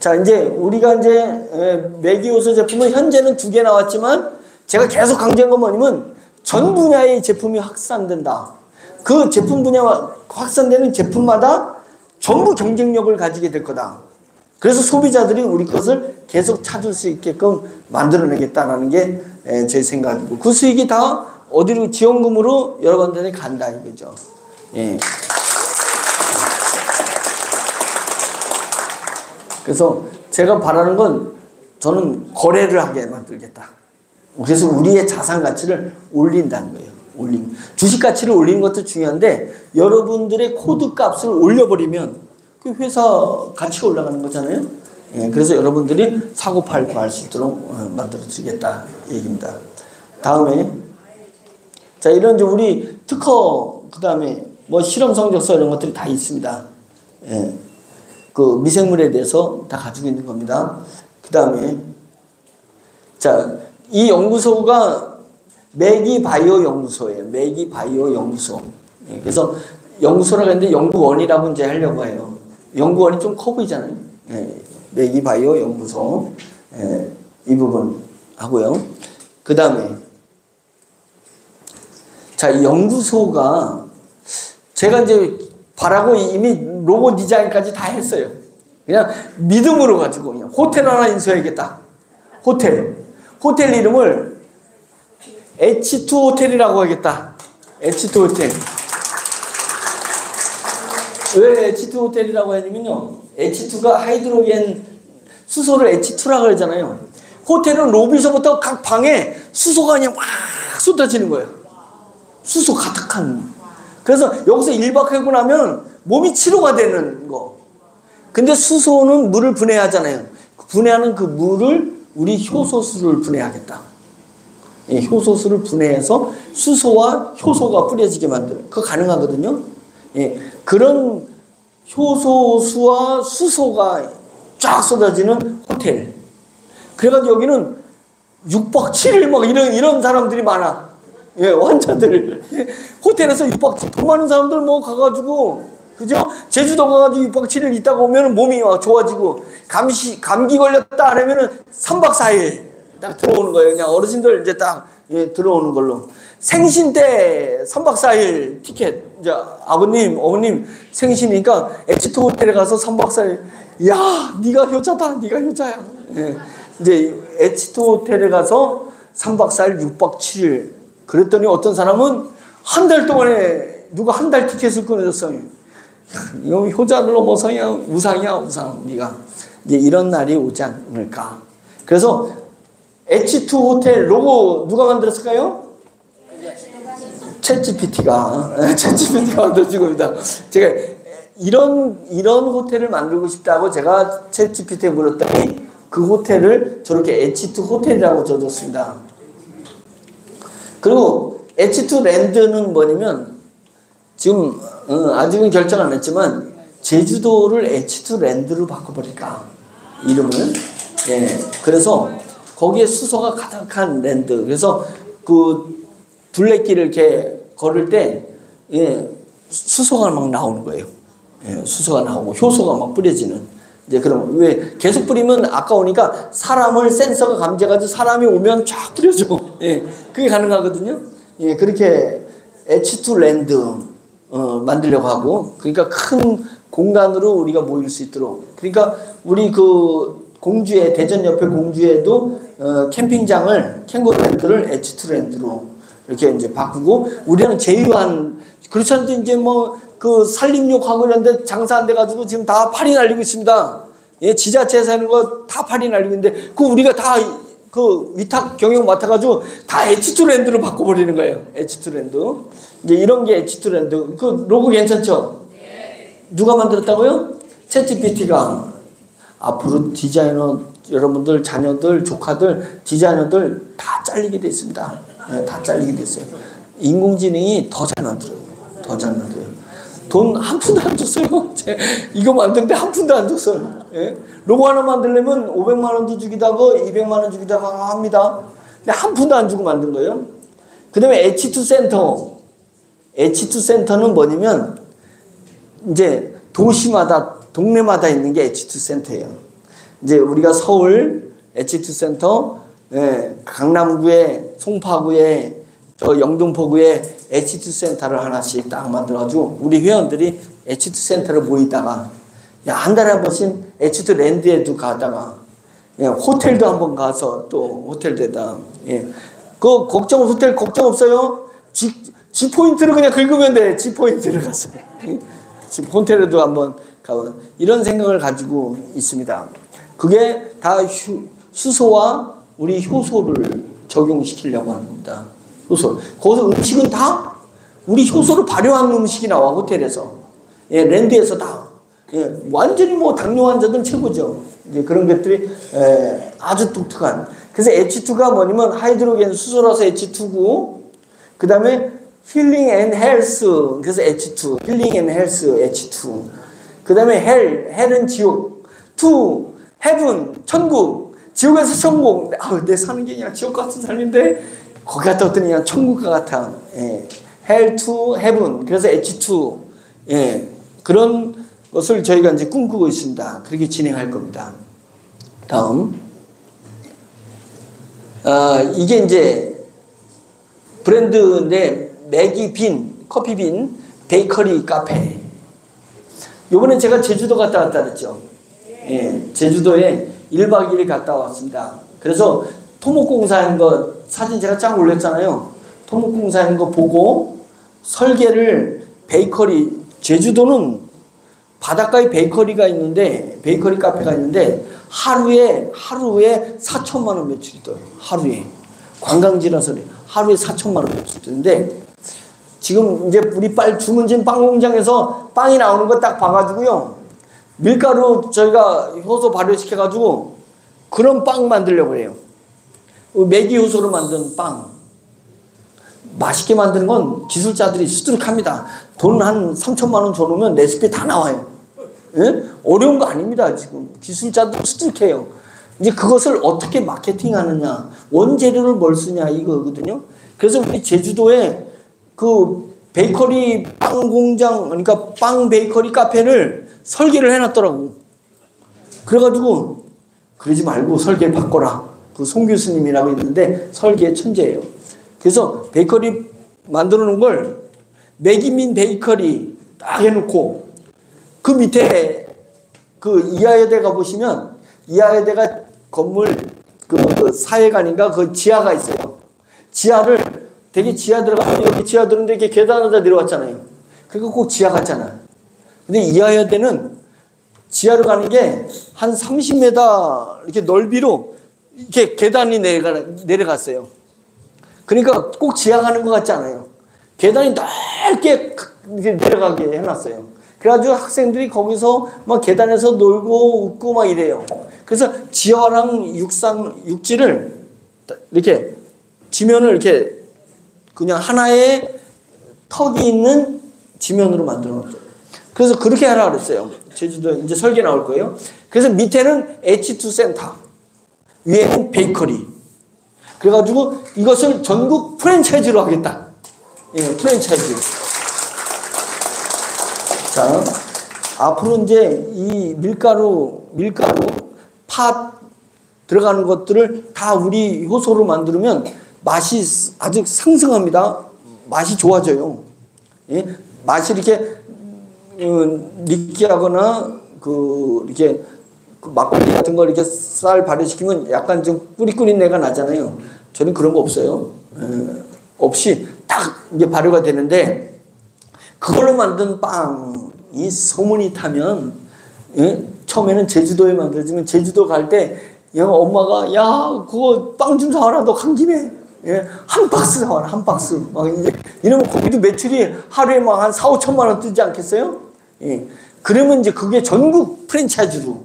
자, 이제 우리가 이제 매기효소 제품은 현재는 2개 나왔지만 제가 계속 강조한 건 뭐냐면 전 분야의 제품이 확산된다. 그 제품 분야가 확산되는 제품마다 전부 경쟁력을 가지게 될 거다. 그래서 소비자들이 우리 것을 계속 찾을 수 있게끔 만들어내겠다는 게 제 생각이고 그 수익이 다 어디로 지원금으로 여러 군데 간다 이거죠. 예. 그래서 제가 바라는 건 저는 거래를 하게 만들겠다. 그래서 우리의 자산 가치를 올린다는 거예요. 주식 가치를 올리는 것도 중요한데 여러분들의 코드 값을 올려버리면 그 회사 가치가 올라가는 거잖아요. 예, 그래서 여러분들이 사고 팔고 할 수 있도록 만들어 주겠다 얘기입니다. 다음에 자 이런 이제 우리 특허 그다음에 뭐 실험 성적서 이런 것들이 다 있습니다. 예, 그 미생물에 대해서 다 가지고 있는 겁니다. 그다음에 자 이 연구소가 메기바이오 연구소예요. 메기바이오 연구소. 예, 그래서 연구소라고 했는데 연구원이라고 이제 하려고 해요. 연구원이 좀 커 보이잖아요. 예, 메기바이오 연구소. 예, 이 부분 하고요. 그 다음에 자, 이 연구소가 제가 이제 바라고 이미 로고 디자인까지 다 했어요. 그냥 믿음으로 가지고 그냥 호텔 하나 인수해야겠다. 호텔 이름을 H2 호텔이라고 하겠다. H2 호텔. 왜 H2 호텔이라고 하냐면요. H2가 하이드로겐 수소를 H2라고 하잖아요. 호텔은 로비서부터 각 방에 수소가 그냥 막 쏟아지는 거예요. 수소 가득한. 그래서 여기서 1박 하고 나면 몸이 치료가 되는 거. 근데 수소는 물을 분해하잖아요. 분해하는 그 물을 우리 효소수를 분해하겠다. 예, 효소수를 분해해서 수소와 효소가 뿌려지게 만드는. 그거 가능하거든요. 예, 그런 효소수와 수소가 쫙 쏟아지는 호텔. 그래가지고 여기는 6박 7일 막 이런 사람들이 많아. 예, 환자들. 호텔에서 6박 7일 돈 많은 사람들 뭐 가가지고, 그죠? 제주도 가가지고 6박 7일 있다가 오면 몸이 막 좋아지고, 감기 걸렸다 하면은 3박 4일 딱 들어오는 거예요. 그냥 어르신들 이제 딱, 예, 들어오는 걸로. 생신 때 3박 4일 티켓, 이제 아버님, 어머님 생신이니까 H2 호텔에 가서 3박 4일, 야, 네가 효자다, 네가 효자야. 예. 이제 H2 호텔에 가서 3박 4일, 6박 7일. 그랬더니 어떤 사람은 한 달 동안에 누가 한 달 티켓을 끊어줬어요. 이거 효자를 넘어서야 우상이야, 우상. 네가 이제 이런 날이 오지 않을까. 그래서 H2 호텔 로고 누가 만들었을까요? 챗GPT가 만들어준 겁니다. 제가 이런 호텔을 만들고 싶다고 제가 챗GPT에 물었더니 그 호텔을 저렇게 H2 호텔이라고 적었습니다. 그리고 H2 랜드는 뭐냐면 지금 아직은 결정 안 했지만 제주도를 H2 랜드로 바꿔버릴까 이름을. 예, 그래서 거기에 수소가 가득한 랜드. 그래서 그 둘레길을 이렇게 걸을 때 예, 수소가 막 나오는 거예요. 예, 수소가 나오고 효소가 막 뿌려지는. 이제 그럼 왜 계속 뿌리면 아까우니까 사람을 센서가 감지해가지고 사람이 오면 쫙 뿌려줘. 예, 그게 가능하거든요. 예, 그렇게 H2 랜드 만들려고 하고, 그러니까 큰 공간으로 우리가 모일 수 있도록. 그러니까 우리 그 공주에 대전 옆에 공주에도 캠핑장을 캥거루랜드를 H2 랜드로 이렇게 이제 바꾸고, 우리는 제휴한 그렇지 않아도 이제 뭐 그 산림욕하고 이런 데 장사 안 돼가지고 지금 다 파리 날리고 있습니다. 예, 지자체에서 하는 거 다 파리 날리고 있는데, 그 우리가 다 그 위탁 경영 맡아가지고 다 H2 랜드로 바꿔버리는 거예요. H2 랜드. 이제 이런 게 H2 랜드. 그 로고 괜찮죠? 누가 만들었다고요? 챗GPT가. 앞으로 디자이너 여러분들 자녀들 조카들 디자이너들 다 잘리게 돼 있습니다. 네, 다 잘리게 됐어요. 인공지능이 더 잘 만들어요. 더 잘 만들어요. 돈 한 푼도 안 줬어요. 이거 만드는데 한 푼도 안 줬어요. 예? 로고 하나 만들려면 500만 원도 주기도 하고 200만 원 주기도 하고 합니다. 근데 한 푼도 안 주고 만든 거예요. 그 다음에 H2 센터. H2 센터는 뭐냐면 이제 도시마다 동네마다 있는 게 H2 센터예요. 이제 우리가 서울 H2 센터, 예, 강남구에, 송파구에, 저 영등포구에 H2 센터를 하나씩 딱 만들어가지고 우리 회원들이 H2 센터를 모이다가, 야, 한 달에 한 번씩 H2 랜드에도 가다가, 예, 호텔도 한번 가서 또 호텔 되다. 예, 그 호텔 걱정 없어요. G 포인트를 그냥 긁으면 돼. G 포인트를 가서. 지금 폰테르도 한번 가봐. 이런 생각을 가지고 있습니다. 그게 다 수소와 우리 효소를 적용시키려고 하는 겁니다. 효소. 거기서 음식은 다 우리 효소를 발효한 음식이 나와, 호텔에서. 예, 랜드에서 다. 예, 완전히 뭐 당뇨 환자들 최고죠. 이제 그런 것들이 아주 독특한. 그래서 H2가 뭐냐면 하이드로겐 수소라서 H2고, 그 다음에 힐링 앤 헬스, 그래서 H2, 힐링 앤 헬스 H2. 그 다음에 헬은 지옥, 투 헤븐 천국, 지옥에서 천국. 내 사는 게 그냥 지옥 같은 삶인데 거기 갔다 왔더니 그냥 천국과 같아. 예. 헬 투 헤븐, 그래서 H2. 예. 그런 것을 저희가 이제 꿈꾸고 있습니다. 그렇게 진행할 겁니다. 다음. 이게 이제 브랜드인데, 매기빈, 커피빈, 베이커리 카페. 요번에 제가 제주도 갔다 왔다 그랬죠. 예, 제주도에 1박 2일 갔다 왔습니다. 그래서 토목공사한 거 사진 제가 쫙 올렸잖아요. 토목공사한 거 보고 설계를 베이커리, 제주도는 바닷가에 베이커리가 있는데, 베이커리 카페가 있는데 하루에 4천만 원 매출이 떠요. 하루에. 관광지라서 하루에 4천만 원 매출이 뜨는데, 지금 이제 우리 주문진 빵 공장에서 빵이 나오는 거 딱 봐가지고요, 밀가루 저희가 효소 발효시켜가지고 그런 빵 만들려고 해요. 메기 효소로 만든 빵. 맛있게 만드는 건 기술자들이 수두룩합니다. 돈 한 3천만 원 줘놓으면 레시피 다 나와요. 예? 어려운 거 아닙니다. 지금 기술자들 수두룩해요. 이제 그것을 어떻게 마케팅하느냐, 원재료를 뭘 쓰냐 이거거든요. 그래서 우리 제주도에 그 베이커리 빵 공장, 그러니까 빵 베이커리 카페를 설계를 해놨더라고. 그래가지고 그러지 말고 설계 바꿔라. 그 송 교수님이라고 있는데 설계 천재예요. 그래서 베이커리 만들어 놓은 걸 매기민 베이커리 딱 해놓고, 그 밑에 그 이하여대 가보시면 이하여대가 건물 그 사회관인가 그 지하가 있어요. 지하를 되게 지하 들어가면, 여기 지하 들어오는데 이렇게 계단으로 내려왔잖아요. 그러니까 꼭 지하 같잖아요. 근데 이하여대는 지하로 가는 게 한 30m 이렇게 넓이로 이렇게 계단이 내려갔어요. 그러니까 꼭 지하 가는 것 같지 않아요. 계단이 넓게 이렇게 내려가게 해놨어요. 그래가지고 학생들이 거기서 막 계단에서 놀고 웃고 막 이래요. 그래서 지하랑 육지를 이렇게 지면을 이렇게 그냥 하나의 턱이 있는 지면으로 만들어 놨죠. 그래서 그렇게 하라 그랬어요. 제주도 이제 설계 나올 거예요. 그래서 밑에는 H2 센터, 위에는 베이커리. 그래가지고 이것을 전국 프랜차이즈로 하겠다. 예, 프랜차이즈. 자, 앞으로 이제 이 밀가루, 팥 들어가는 것들을 다 우리 효소로 만들면 맛이 아주 상승합니다. 맛이 좋아져요. 예? 맛이 이렇게 느끼하거나 이렇게 막걸리 같은 걸 이렇게 쌀 발효시키면 약간 좀 꾸리꾸리 내가 나잖아요. 저는 그런 거 없어요. 없이 딱 이제 발효가 되는데, 그걸로 만든 빵이 소문이 타면, 예? 처음에는 제주도에 만들어지면 제주도 갈 때 엄마가 야 그거 빵 좀 사와라, 너 간 김에. 예? 한 박스 사와라, 한 박스. 막 이러면 거기도 매출이 하루에 막 한 4, 5천만 원 뜨지 않겠어요? 예. 그러면 이제 그게 전국 프랜차이즈로,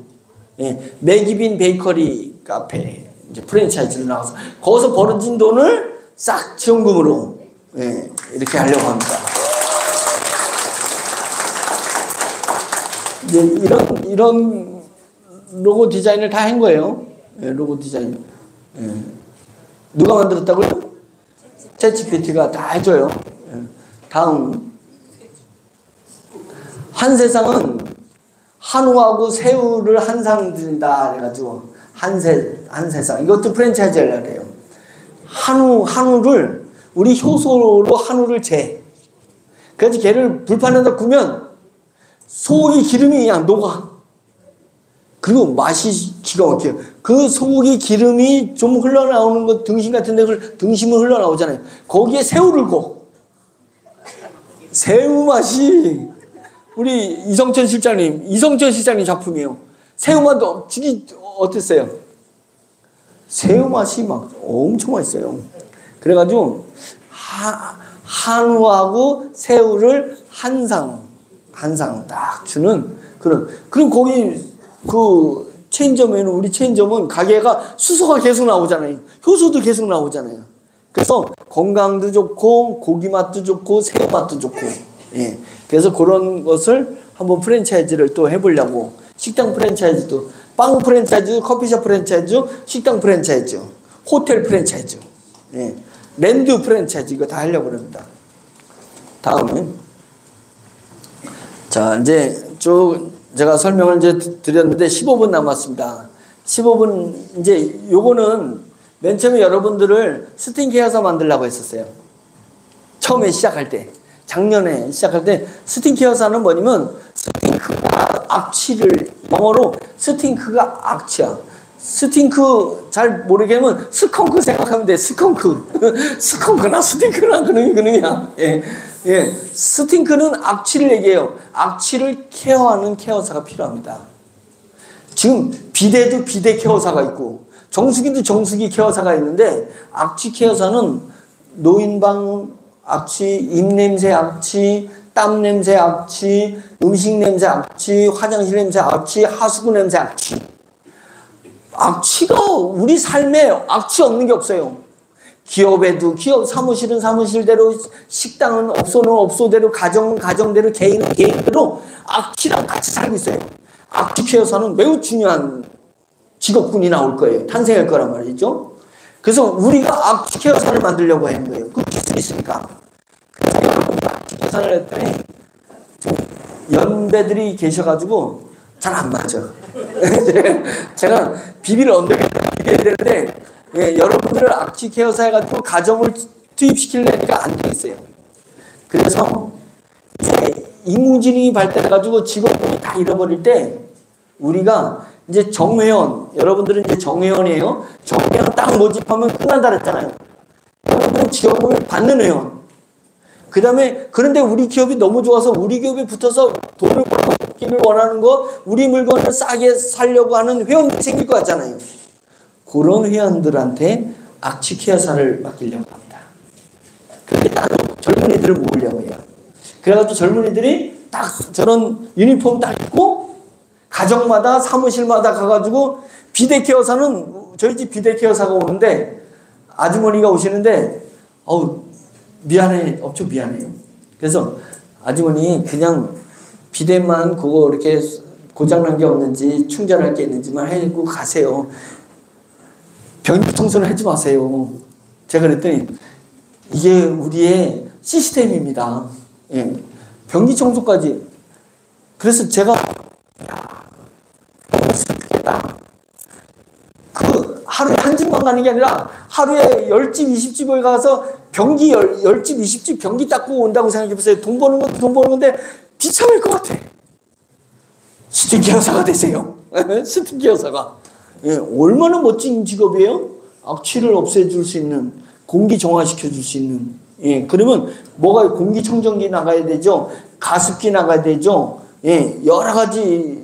예. 매기빈 베이커리 카페 이제 프랜차이즈로 나와서 거기서 벌어진 돈을 싹 지원금으로, 예. 이렇게 하려고 합니다. 이제 이런 로고 디자인을 다 한 거예요. 예, 로고 디자인. 예. 누가 만들었다고요? 챗GPT가 다 해줘요. 예. 다음. 한세상은 한우하고 새우를 한상 드린다 해가지고 한세상. 이것도 프랜차이즈 하려고 해요. 한우를 우리 효소로 한우를 재. 그래서 걔를 불판에다 구면 소고기 기름이 그냥 녹아. 그리고 맛이 기가 막혀요. 그 소고기 기름이 좀 흘러나오는 것, 등심 같은 데 등심은 흘러나오잖아요. 거기에 새우를 구워. 새우 맛이 우리 이성철 실장님 작품이에요. 새우 맛 어땠어요? 새우 맛이 막 엄청 맛있어요. 그래가지고 한우하고 새우를 한 상 딱 주는 그럼 거기 그 체인점에는 우리 체인점은 가게가 수소가 계속 나오잖아요. 효소도 계속 나오잖아요. 그래서 건강도 좋고 고기 맛도 좋고 새우 맛도 좋고 예. 그래서 그런 것을 한번 프랜차이즈를 또 해보려고 식당 프랜차이즈도 빵 프랜차이즈, 커피숍 프랜차이즈, 식당 프랜차이즈, 호텔 프랜차이즈, 예. 랜드 프랜차이즈 이거 다 하려고 합니다. 다음은 자 이제 쭉 제가 설명을 이제 드렸는데 15분 남았습니다. 15분 이제 요거는 맨 처음에 여러분들을 스킨케어사 만들려고 했었어요. 처음에 시작할 때 작년에 시작할 때 스킨케어사는 뭐냐면 스팅크가 악취를 영어로 스팅크가 악취야. 스팅크 잘 모르게 하면 스컹크 생각하면 돼. 스컹크나 스팅크나 그놈이야. 예. 예. 스팅크는 악취를 얘기해요. 악취를 케어하는 케어사가 필요합니다. 지금 비데도 비데 케어사가 있고 정수기도 정수기 케어사가 있는데 악취 케어사는 노인방 악취, 입냄새 악취, 땀 냄새 악취, 음식 냄새 악취, 화장실 냄새 악취, 하수구 냄새 악취. 악취가 우리 삶에 악취 없는 게 없어요. 기업에도 기업 사무실은 사무실대로, 식당은 업소는 업소대로, 가정은 가정대로, 개인은 개인대로 악취랑 같이 살고 있어요. 악취 케어사는 매우 중요한 직업군이 나올 거예요. 탄생할 거란 말이죠. 그래서 우리가 악취 케어사를 만들려고 하는 거예요. 그 기술이 있으니까. 그래서 여러분이 악취 케어사를 했더니 연배들이 계셔가지고 잘 안 맞아. 제가 비비를 비벼야 되는데 예, 여러분들을 악취 케어사 해가지고 가정을 투입시키려니까 안 되겠어요. 그래서 이제 인공지능이 발달해가지고 직업군이 다 잃어버릴 때 우리가 이제 정회원, 여러분들은 이제 정회원이에요. 정회원 딱 모집하면 끝난다 그랬잖아요. 여러분들은 직업을 받는 회원. 그 다음에 그런데 우리 기업이 너무 좋아서 우리 기업에 붙어서 돈을 벌기를 원하는 거, 우리 물건을 싸게 사려고 하는 회원들이 생길 것 같잖아요. 그런 회원들한테 악취 케어사를 맡기려고 합니다. 그런데 나는 젊은이들을 모으려고 해요. 그래가지고 젊은이들이 딱 저런 유니폼 딱 입고 가정마다 사무실마다 가가지고 비대 케어사는 저희 집 비대 케어사가 오는데 아주머니가 오시는데 엄청 미안해요. 그래서 아주머니 그냥 비대만 그거 이렇게 고장난 게 없는지 충전할 게 있는지만 해고 가세요. 변기 청소는 하지 마세요. 제가 그랬더니 이게 우리의 시스템입니다. 예. 변기 청소까지. 그래서 제가 그 하루에 한 집만 가는 게 아니라 하루에 10집, 20집을 가서 변기 10집, 20집 변기 닦고 온다고 생각해보세요. 돈 버는 것도 돈 버는 건데 비참할 것 같아. 스팀케어사가 되세요. 스팀케어사가. 예, 얼마나 멋진 직업이에요? 악취를 없애줄 수 있는, 공기 정화시켜줄 수 있는. 예, 그러면 뭐가 공기청정기 나가야 되죠? 가습기 나가야 되죠? 예, 여러 가지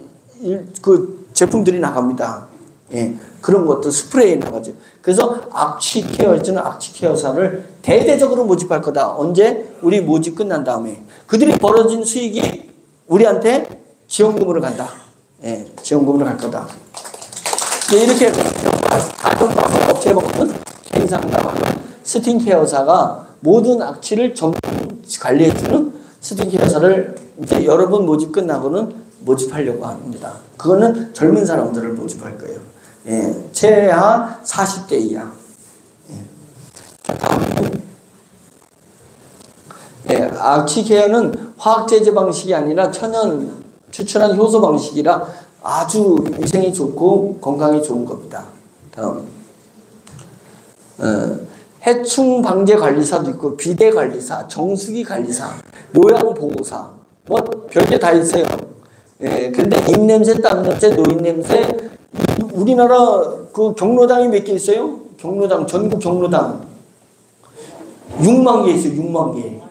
그 제품들이 나갑니다. 예, 그런 것도 스프레이 나가죠. 그래서 악취 케어해주는 악취 케어사를 대대적으로 모집할 거다. 언제? 우리 모집 끝난 다음에. 그들이 벌어진 수익이 우리한테 지원금으로 간다. 예, 지원금으로 갈 거다. 이렇게 업체에 보면 행상당하는 스킨케어사가 모든 악취를 전부 관리해주는 스킨케어사를 이제 여러분 모집 끝나고는 모집하려고 합니다. 그거는 젊은 사람들을 모집할 거예요. 예, 최하 40대 이하. 예. 다음은 예, 악취 케어는 화학 제제 방식이 아니라 천연 추출한 효소 방식이라 아주 위생이 좋고 건강이 좋은 겁니다. 다음 해충 방제 관리사도 있고 비대 관리사, 정수기 관리사, 요양 보호사 뭐 별게 다 있어요. 예, 근데 입냄새, 땀냄새, 노인냄새 우리나라 그 경로당이 몇 개 있어요? 경로당, 전국 경로당 6만 개 있어요. 6만 개.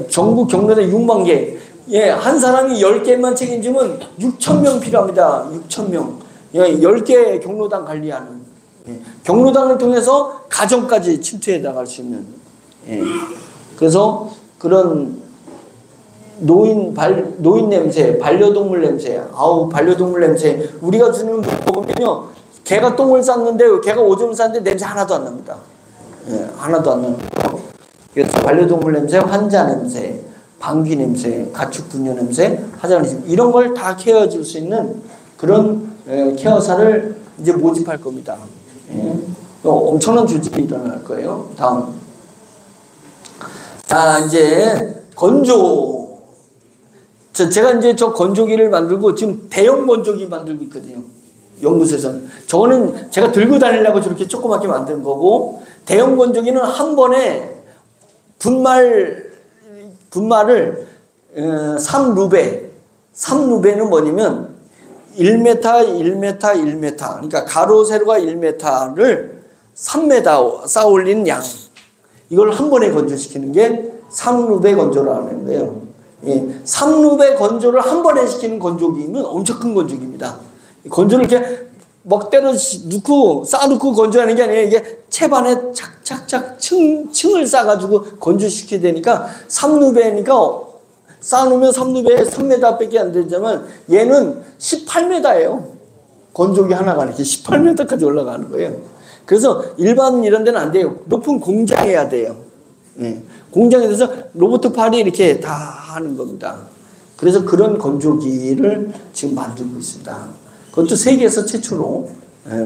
전국 경로당 6만 개. 예, 한 사람이 10개만 책임지면 6천 명 필요합니다. 6천 명. 예, 10개 경로당 관리하는. 예, 경로당을 통해서 가정까지 침투해 나갈 수 있는. 예, 그래서 그런 노인 냄새, 반려동물 냄새, 반려동물 냄새. 우리가 주는 먹으면요, 개가 똥을 쌌는데, 개가 오줌을 쌌는데 냄새 하나도 안 납니다. 예, 하나도 안 납니다. 그래서 반려동물 냄새, 환자 냄새, 방귀 냄새, 가축 분뇨 냄새, 화장 냄새, 이런 걸 다 케어해 줄 수 있는 그런 케어사를 이제 모집할 겁니다. 예. 엄청난 조직이 일어날 거예요. 다음. 자, 이제 건조. 제가 이제 저 건조기를 만들고 지금 대형 건조기 만들고 있거든요. 연구소에서는. 저거는 제가 들고 다니려고 저렇게 조그맣게 만든 거고, 대형 건조기는 한 번에 분말을 3루베는 뭐냐면 1m, 1m, 1m. 그러니까 가로, 세로가 1m를 3m 쌓아 올린 양. 이걸 한 번에 건조시키는 게 3루베 건조라는 거예요. 예, 3루베 건조를 한 번에 시키는 건조기는 엄청 큰 건조기입니다. 건조를 이렇게 먹대로 넣고 쌓아놓고 건조하는 게 아니라 이게 채반에 착착착 층을 쌓아가지고 건조시키게 되니까 3루베니까 쌓아놓으면 3루베에 3m밖에 안 되지만 얘는 18m예요. 건조기 하나가 이렇게 18m까지 올라가는 거예요. 그래서 일반 이런 데는 안 돼요. 높은 공장해야 돼요. 예. 공장에 대해서 로봇 팔이 이렇게 다 하는 겁니다. 그래서 그런 건조기를 지금 만들고 있습니다. 그것도 세계에서 최초로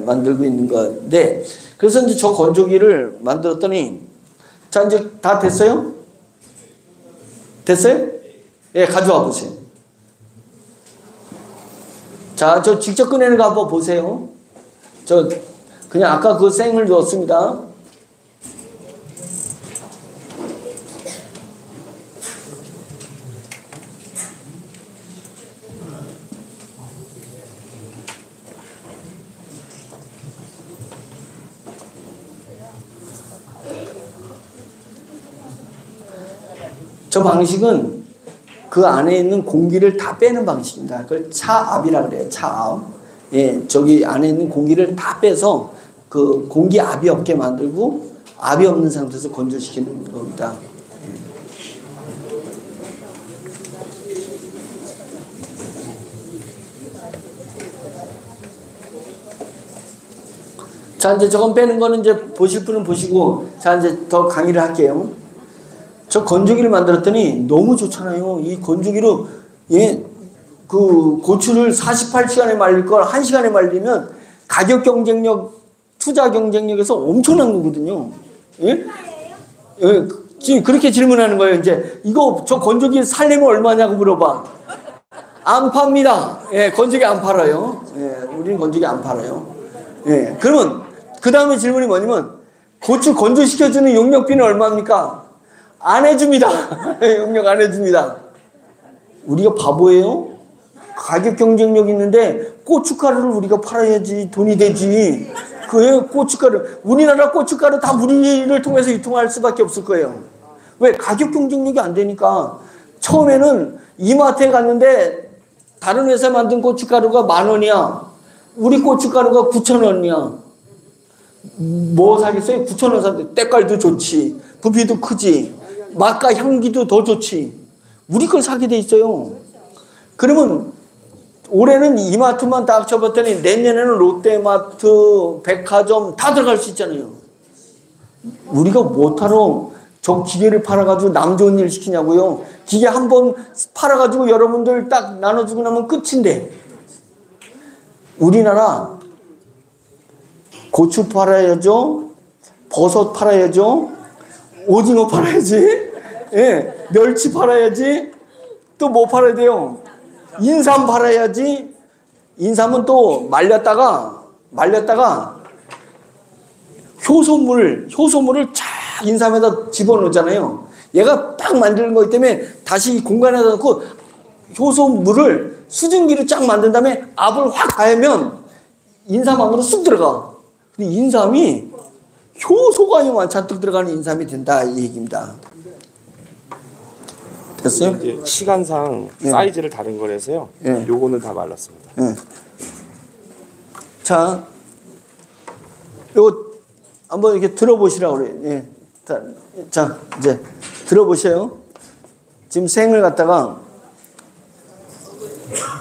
만들고 있는 건데, 그래서 이제 저 건조기를 만들었더니, 자, 이제 다 됐어요? 됐어요? 예, 가져와 보세요. 자, 저 직접 꺼내는 거 한번 보세요. 저, 그냥 아까 그 생을 넣었습니다. 저 방식은 그 안에 있는 공기를 다 빼는 방식입니다. 그걸 차압이라고 그래요. 차압. 예, 저기 안에 있는 공기를 다 빼서 그 공기압이 없게 만들고 압이 없는 상태에서 건조시키는 겁니다. 자, 이제 저건 빼는 거는 이제 보실 분은 보시고, 자, 이제 더 강의를 할게요. 저 건조기를 만들었더니 너무 좋잖아요. 이 건조기로, 예, 그 고추를 48시간에 말릴 걸 1시간에 말리면 가격 경쟁력, 투자 경쟁력에서 엄청난 거거든요. 예? 예, 지금 그렇게 질문하는 거예요. 이제 이거 저 건조기 살려면 얼마냐고 물어봐. 안 팝니다. 예, 건조기 안 팔아요. 예, 우리는 건조기 안 팔아요. 예, 그러면 그 다음에 질문이 뭐냐면, 고추 건조시켜주는 용역비는 얼마입니까? 안 해줍니다. 용역 안 해줍니다. 우리가 바보예요? 가격 경쟁력 있는데 고춧가루를 우리가 팔아야지 돈이 되지. 그 고춧가루, 우리나라 고춧가루 다 우리를 통해서 유통할 수밖에 없을 거예요. 왜? 가격 경쟁력이 안 되니까. 처음에는 이마트에 갔는데 다른 회사 만든 고춧가루가 10,000원이야. 우리 고춧가루가 9,000원이야. 뭐 사겠어요? 9,000원 사는데 때깔도 좋지, 부피도 크지, 맛과 향기도 더 좋지. 우리 걸 사게 돼 있어요. 그러면 올해는 이마트만 다 합쳐봤더니 내년에는 롯데마트, 백화점 다 들어갈 수 있잖아요. 우리가 뭐하러 저 기계를 팔아가지고 남 좋은 일 시키냐고요. 기계 한 번 팔아가지고 여러분들 딱 나눠주고 나면 끝인데. 우리나라 고추 팔아야죠, 버섯 팔아야죠, 오징어 팔아야지, 예, 멸치 팔아야지, 또 뭐 팔아야 돼요? 인삼 팔아야지. 인삼은 또 말렸다가 효소물을 쫙 인삼에다 집어넣잖아요. 얘가 딱 만드는 거기 때문에 다시 이 공간에다 넣고 효소물을 수증기로 쫙 만든 다음에 압을 확 가하면 인삼 안으로 쑥 들어가. 근데 인삼이 효소가 잔뜩 들어가는 인삼이 된다, 이 얘기입니다. 됐어요? 이제 시간상 예. 사이즈를 다른 거라서요. 예. 요거는 다 말랐습니다. 예. 자, 요거 한번 이렇게 들어보시라고 그래요. 예. 자, 이제 들어보세요. 지금 생을 갖다가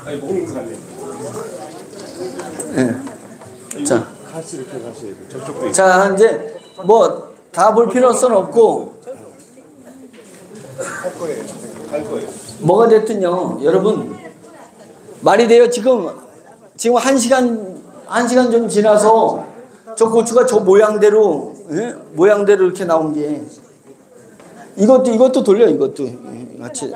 아니 먹는 거 같네. 예. 자, 같이 이렇게 같이 저쪽도 있고. 자, 이제 뭐 다 볼 필요성은 없고 갈 거예요. 뭐가 됐든요. 여러분 말이 돼요. 지금 1시간 좀 지나서 저 고추가 저 모양대로 예? 모양대로 이렇게 나온 게 이것도 돌려 이것도 예, 같이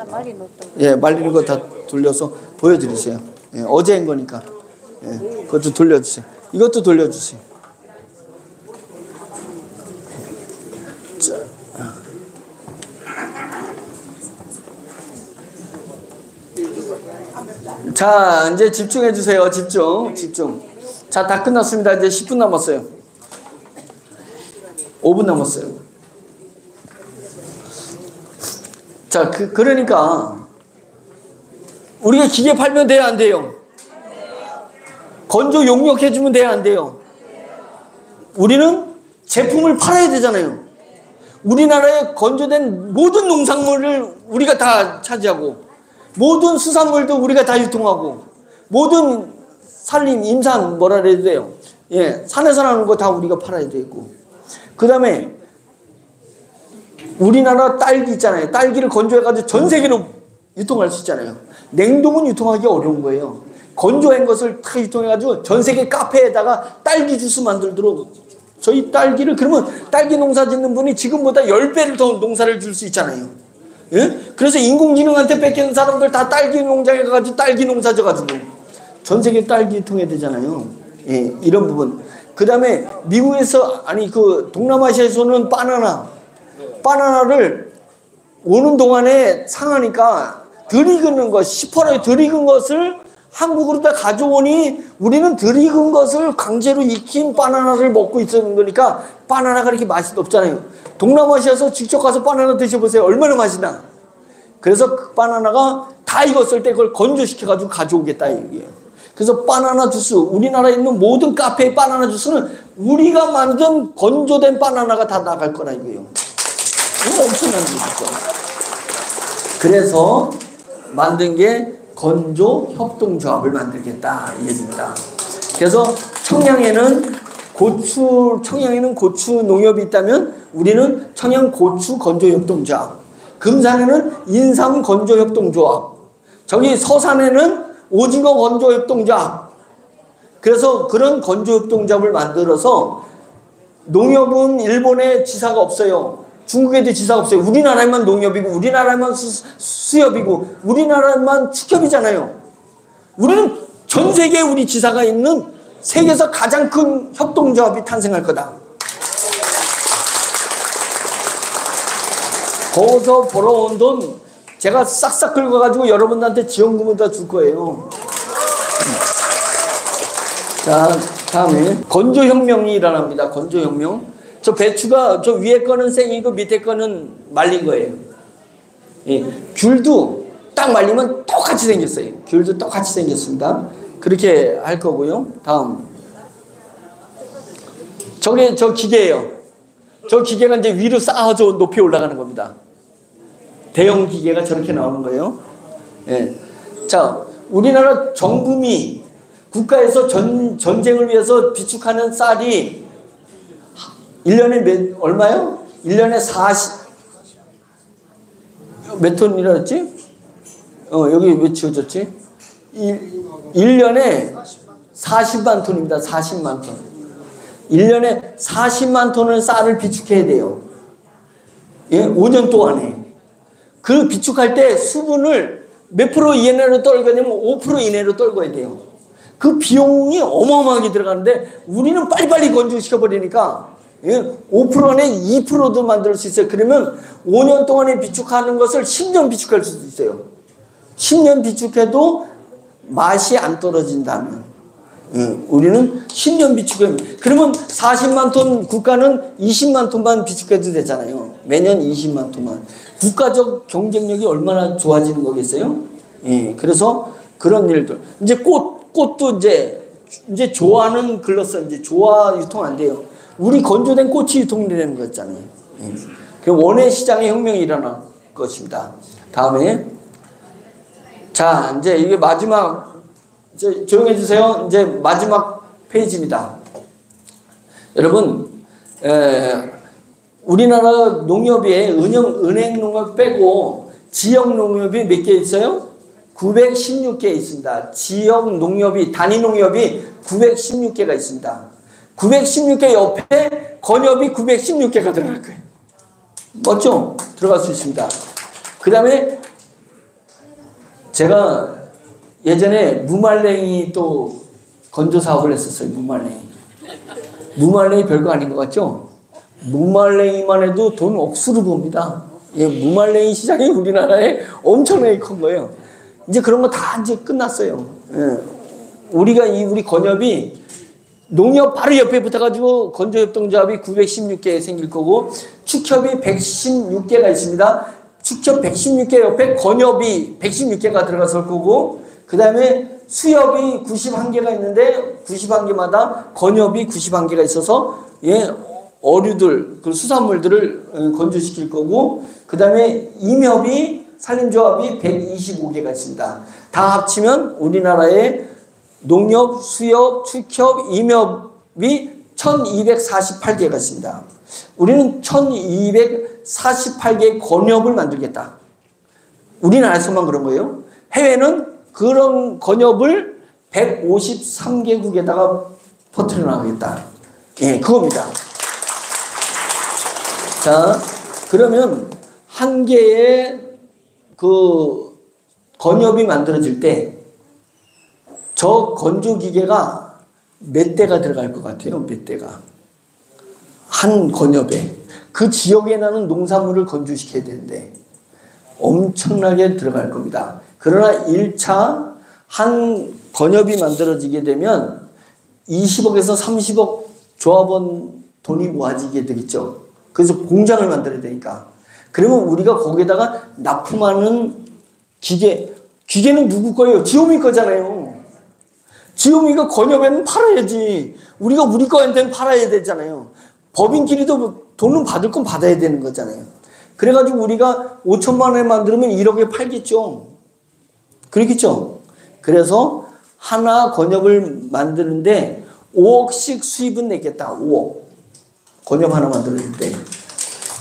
예 말리는 거 다 돌려서 보여드리세요. 예, 어제 한 거니까 예, 그것도 돌려주세요. 이것도 돌려주세요. 자, 이제 집중해 주세요. 집중. 자, 다 끝났습니다. 이제 10분 남았어요. 5분 남았어요. 자, 그러니까 우리가 기계 팔면 돼요, 안 돼요? 건조 용역해 주면 돼요, 안 돼요? 우리는 제품을 팔아야 되잖아요. 우리나라에 건조된 모든 농산물을 우리가 다 차지하고 모든 수산물도 우리가 다 유통하고 모든 산림, 임산 뭐라 그래야 돼요. 예, 산에서 나는 거 다 우리가 팔아야 되고 그 다음에 우리나라 딸기 있잖아요. 딸기를 건조해가지고 전 세계로 유통할 수 있잖아요. 냉동은 유통하기 어려운 거예요. 건조한 것을 다 유통해가지고 전 세계 카페에다가 딸기 주스 만들도록 저희 딸기를 그러면 딸기 농사 짓는 분이 지금보다 10배를 더 농사를 줄 수 있잖아요. 예? 그래서 인공지능한테 뺏기는 사람들 다 딸기 농장에 가가지고 딸기 농사 져가지고 전 세계 딸기 통해야 되잖아요. 예, 이런 부분. 그 다음에 미국에서 아니 그 동남아시아에서는 바나나를 오는 동안에 상하니까 덜 익은 것 10%에 덜 익은 것을 한국으로 다 가져오니 우리는 덜 익은 것을 강제로 익힌 바나나를 먹고 있었는 거니까 바나나가 이렇게 맛이 없잖아요. 동남아시아에서 직접 가서 바나나 드셔보세요. 얼마나 맛이나. 그래서 그 바나나가 다 익었을 때 그걸 건조시켜가지고 가져오겠다 이게요. 그래서 바나나 주스, 우리나라에 있는 모든 카페의 바나나 주스는 우리가 만든 건조된 바나나가 다 나갈 거라 이거예요. 이거 엄청난 일이죠. 그래서 만든 게 건조 협동조합을 만들겠다 이 얘기입니다. 그래서 청양에는 고추 농협이 있다면 우리는 청양 고추 건조 협동조합, 금산에는 인삼 건조 협동조합, 저기 서산에는 오징어 건조 협동조합. 그래서 그런 건조 협동조합을 만들어서 농협은 일본에 지사가 없어요. 중국에도 지사가 없어요. 우리나라에만 농협이고 우리나라에만 수협이고 우리나라만 축협이잖아요. 우리는 전 세계에 우리 지사가 있는 세계에서 가장 큰 협동조합이 탄생할 거다. 거기서 벌어온 돈 제가 싹싹 긁어가지고 여러분들한테 지원금을 다 줄 거예요. 자, 다음에 건조혁명이 일어납니다. 건조혁명. 저 배추가 저 위에 거는 생이고 밑에 거는 말린 거예요. 예, 귤도 딱 말리면 똑같이 생겼어요. 귤도 똑같이 생겼습니다. 그렇게 할 거고요. 다음. 저게 저 기계예요. 저 기계가 이제 위로 쌓아서 높이 올라가는 겁니다. 대형 기계가 저렇게 나오는 거예요. 예. 자, 우리나라 정부미 국가에서 전쟁을 위해서 비축하는 쌀이 1년에 얼마요? 1년에 40몇 톤이라 했지? 여기 왜 지워졌지? 1년에 40만 톤입니다. 40만 톤. 1년에 40만 톤의 쌀을 비축해야 돼요. 예? 5년 동안에. 그 비축할 때 수분을 몇 프로 이내로 떨궈야 되면 5% 이내로 떨궈야 돼요. 그 비용이 어마어마하게 들어가는데 우리는 빨리빨리 건조시켜버리니까 5% 안에 2%도 만들 수 있어요. 그러면 5년 동안에 비축하는 것을 10년 비축할 수도 있어요. 10년 비축해도 맛이 안 떨어진다면 우리는 10년 비축해. 그러면 40만 톤 국가는 20만 톤만 비축해도 되잖아요. 매년 20만 톤만. 국가적 경쟁력이 얼마나 좋아지는 거겠어요? 예, 그래서 그런 일들. 이제 꽃도 이제 조화는 글렀어. 이제 조화 유통 안 돼요. 우리 건조된 꽃이 유통되는 거잖아요. 예. 그 원예 시장의 혁명이 일어날 것입니다. 다음에 자 이제 이게 마지막 조용해 주세요. 이제 마지막 페이지입니다. 여러분 우리나라 농협에 은행 농협 빼고 지역 농협이 몇 개 있어요? 916개 있습니다. 지역 농협이 단위 농협이 916개가 있습니다. 916개 옆에 건협이 916개가 들어갈 거예요. 맞죠? 들어갈 수 있습니다. 그 다음에 제가 예전에 무말랭이 또 건조 사업을 했었어요. 무말랭이 별거 아닌 것 같죠? 무말랭이만 해도 돈 억수로 봅니다. 예, 무말랭이 시장이 우리나라에 엄청나게 큰 거예요. 이제 그런 거 다 이제 끝났어요. 예. 우리 건협이 농협 바로 옆에 붙어가지고 건조협동조합이 916개 생길 거고 축협이 116개가 있습니다. 축협 116개 옆에 건협이 116개가 들어갔을 거고 그 다음에 수협이 91개가 있는데 91개마다 건협이 91개가 있어서 예, 어류들, 그 수산물들을 건조시킬 거고 그 다음에 임협이 산림조합이 125개가 있습니다. 다 합치면 우리나라의 농협, 수협, 축협, 임협이 1248개가 있습니다. 우리는 1248개의 건협을 만들겠다. 우리나라에서만 그런 거예요. 해외는 그런 건협을 153개국에다가 퍼뜨려 나가겠다. 예, 그겁니다. 자, 그러면 한 개의 그 건협이 만들어질 때 저 건조기계가 몇 대가 들어갈 것 같아요? 몇 대가? 한 건협에. 그 지역에 나는 농산물을 건조시켜야 되는데 엄청나게 들어갈 겁니다. 그러나 1차 한 건협이 만들어지게 되면 20억에서 30억 조합원 돈이 모아지게 되겠죠. 그래서 공장을 만들어야 되니까. 그러면 우리가 거기에다가 납품하는 기계는 누구 거예요? 지오미 거잖아요. 지오미가 건협에는 팔아야지. 우리가 우리 거한테는 팔아야 되잖아요. 법인끼리도 돈은 받을 건 받아야 되는 거잖아요. 그래가지고 우리가 5천만 원에 만들면 1억에 팔겠죠. 그렇겠죠. 그래서 하나 건협을 만드는데 5억씩 수입은 내겠다. 5억. 건협 하나 만들어줄 때.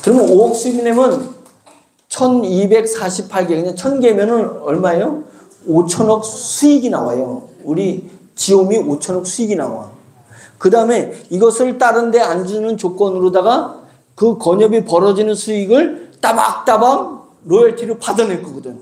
그러면 5억 수입 내면 1248개, 그냥 1000개면은 얼마예요? 5천억 수익이 나와요. 우리 지오미 5천억 수익이 나와. 그 다음에 이것을 다른 데 안 주는 조건으로다가 그 건협이 벌어지는 수익을 따박따박 로열티를 받아낼 거거든.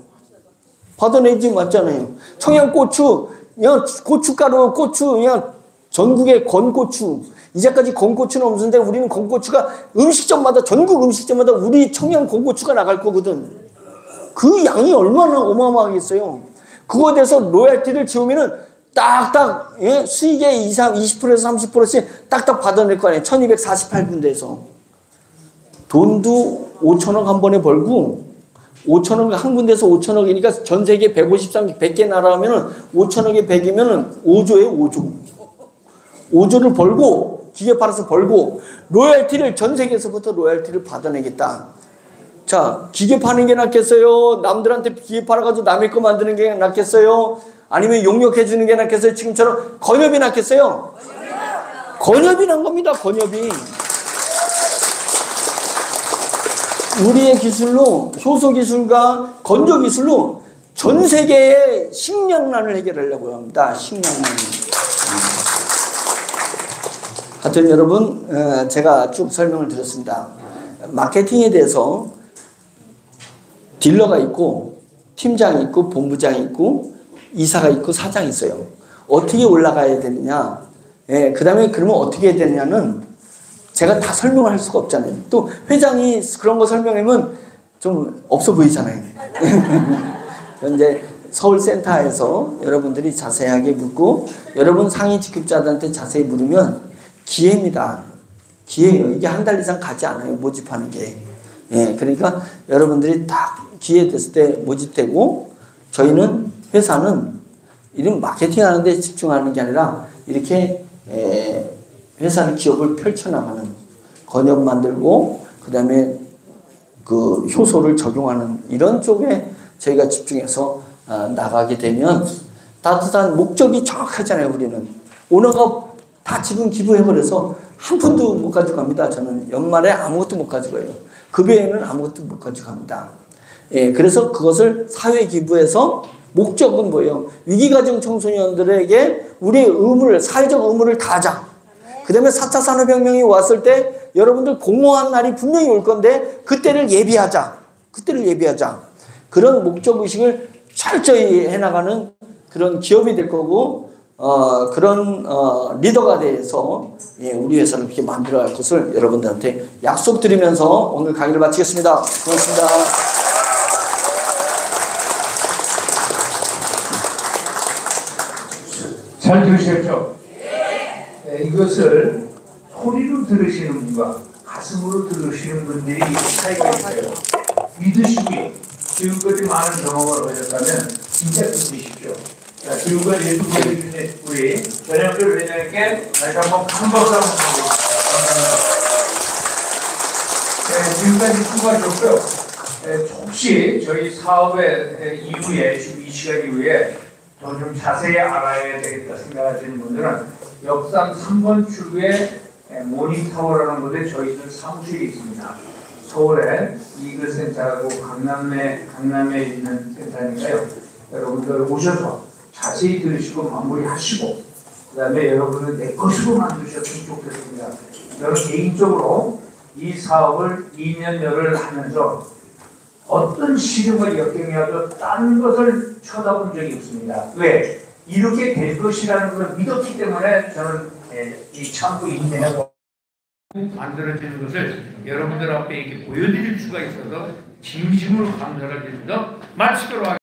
받아내지 맞잖아요. 청양고추, 그냥 고춧가루, 고추, 그냥 전국에 건고추. 이제까지 건고추는 없는데 우리는 건고추가 음식점마다, 전국 음식점마다 우리 청양 건고추가 나갈 거거든. 그 양이 얼마나 어마어마하겠어요. 그거에 대해서 로열티를 지우면은 딱딱, 예? 수익의 20%에서 30%씩 딱딱 받아낼 거 아니에요. 1248군데에서. 돈도 5천억 한 번에 벌고, 5천억, 한 군데에서 5천억이니까 전 세계 100개 나라 하면은 5천억에 100이면은 5조예요, 5조. 5조를 벌고, 기계 팔아서 벌고, 로열티를 전 세계에서부터 로열티를 받아내겠다. 자, 기계 파는 게 낫겠어요? 남들한테 기계 팔아가지고 남의 거 만드는 게 낫겠어요? 아니면 용역해 주는 게 낫겠어요? 지금처럼 건협이 낫겠어요? 건협이 난 겁니다. 건협이. 우리의 기술로, 효소 기술과 건조 기술로 전 세계의 식량난을 해결하려고 합니다. 식량난. 하여튼 여러분, 제가 쭉 설명을 드렸습니다. 마케팅에 대해서 딜러가 있고 팀장이 있고 본부장이 있고 이사가 있고 사장이 있어요. 어떻게 올라가야 되느냐. 예, 그 다음에 그러면 어떻게 해야 되느냐는 제가 다 설명을 할 수가 없잖아요. 또 회장이 그런 거 설명하면 좀 없어 보이잖아요. 이제 서울센터에서 여러분들이 자세하게 묻고 여러분 상위 직급자들한테 자세히 물으면 기회입니다. 기회예요. 이게 한 달 이상 가지 않아요. 모집하는 게. 예, 그러니까 여러분들이 딱 기회 됐을 때 모집되고 저희는 회사는 이런 마케팅 하는 데 집중하는 게 아니라 이렇게 회사를 기업을 펼쳐나가는 건협 만들고 그다음에 그 효소를 적용하는 이런 쪽에 저희가 집중해서 나가게 되면 따뜻한 목적이 정확하잖아요. 우리는 오너가 다 지분 기부해버려서 한 푼도 못 가져갑니다. 저는 연말에 아무것도 못 가져가요. 급여에는 아무것도 못 가져갑니다. 예, 그래서 그것을 사회 기부해서 목적은 뭐예요? 위기가정 청소년들에게 우리의 의무를, 사회적 의무를 다하자. 그 다음에 4차 산업혁명이 왔을 때 여러분들 공허한 날이 분명히 올 건데 그때를 예비하자. 그때를 예비하자. 그런 목적의식을 철저히 해나가는 그런 기업이 될 거고 그런 리더가 돼서 우리 회사를 그렇게 만들어갈 것을 여러분들한테 약속드리면서 오늘 강의를 마치겠습니다. 고맙습니다. 잘 들으셨죠? 네, 이것을 소리로 들으시는 분과 가슴으로 들으시는 분들이 차이가 있어요. 믿으시고요. 지금까지 많은 경험을 하셨다면 진짜 믿으십시오. 자, 지금까지 예수 보여주신 우리 전영철 회장님께 다시 한번 큰 박수 한번 드립니다. 네, 지금까지 수고하셨고요. 혹시 저희 사업의 이후에 지금 이 시간 이후에 더 좀 자세히 알아야 되겠다 생각하시는 분들은 역삼 3번 출구에 모닝타워라는 곳에 저희들 사무실이 있습니다. 서울에 이글센터라고 강남에 있는 센터니까요. 여러분들 오셔서 자세히 들으시고 마무리하시고 그 다음에 여러분은 내 것으로 만드셨으면 좋겠습니다. 저는 개인적으로 이 사업을 2년여를 하면서 어떤 시름을 역경이라도 다른 것을 쳐다본 적이 없습니다. 왜? 이렇게 될 것이라는 걸 믿었기 때문에 저는 이 참고 인내하고 만들어지는 것을 여러분들 앞에 이렇게 보여드릴 수가 있어서 진심으로 감사를 드리면서 마치도록 하겠습니다.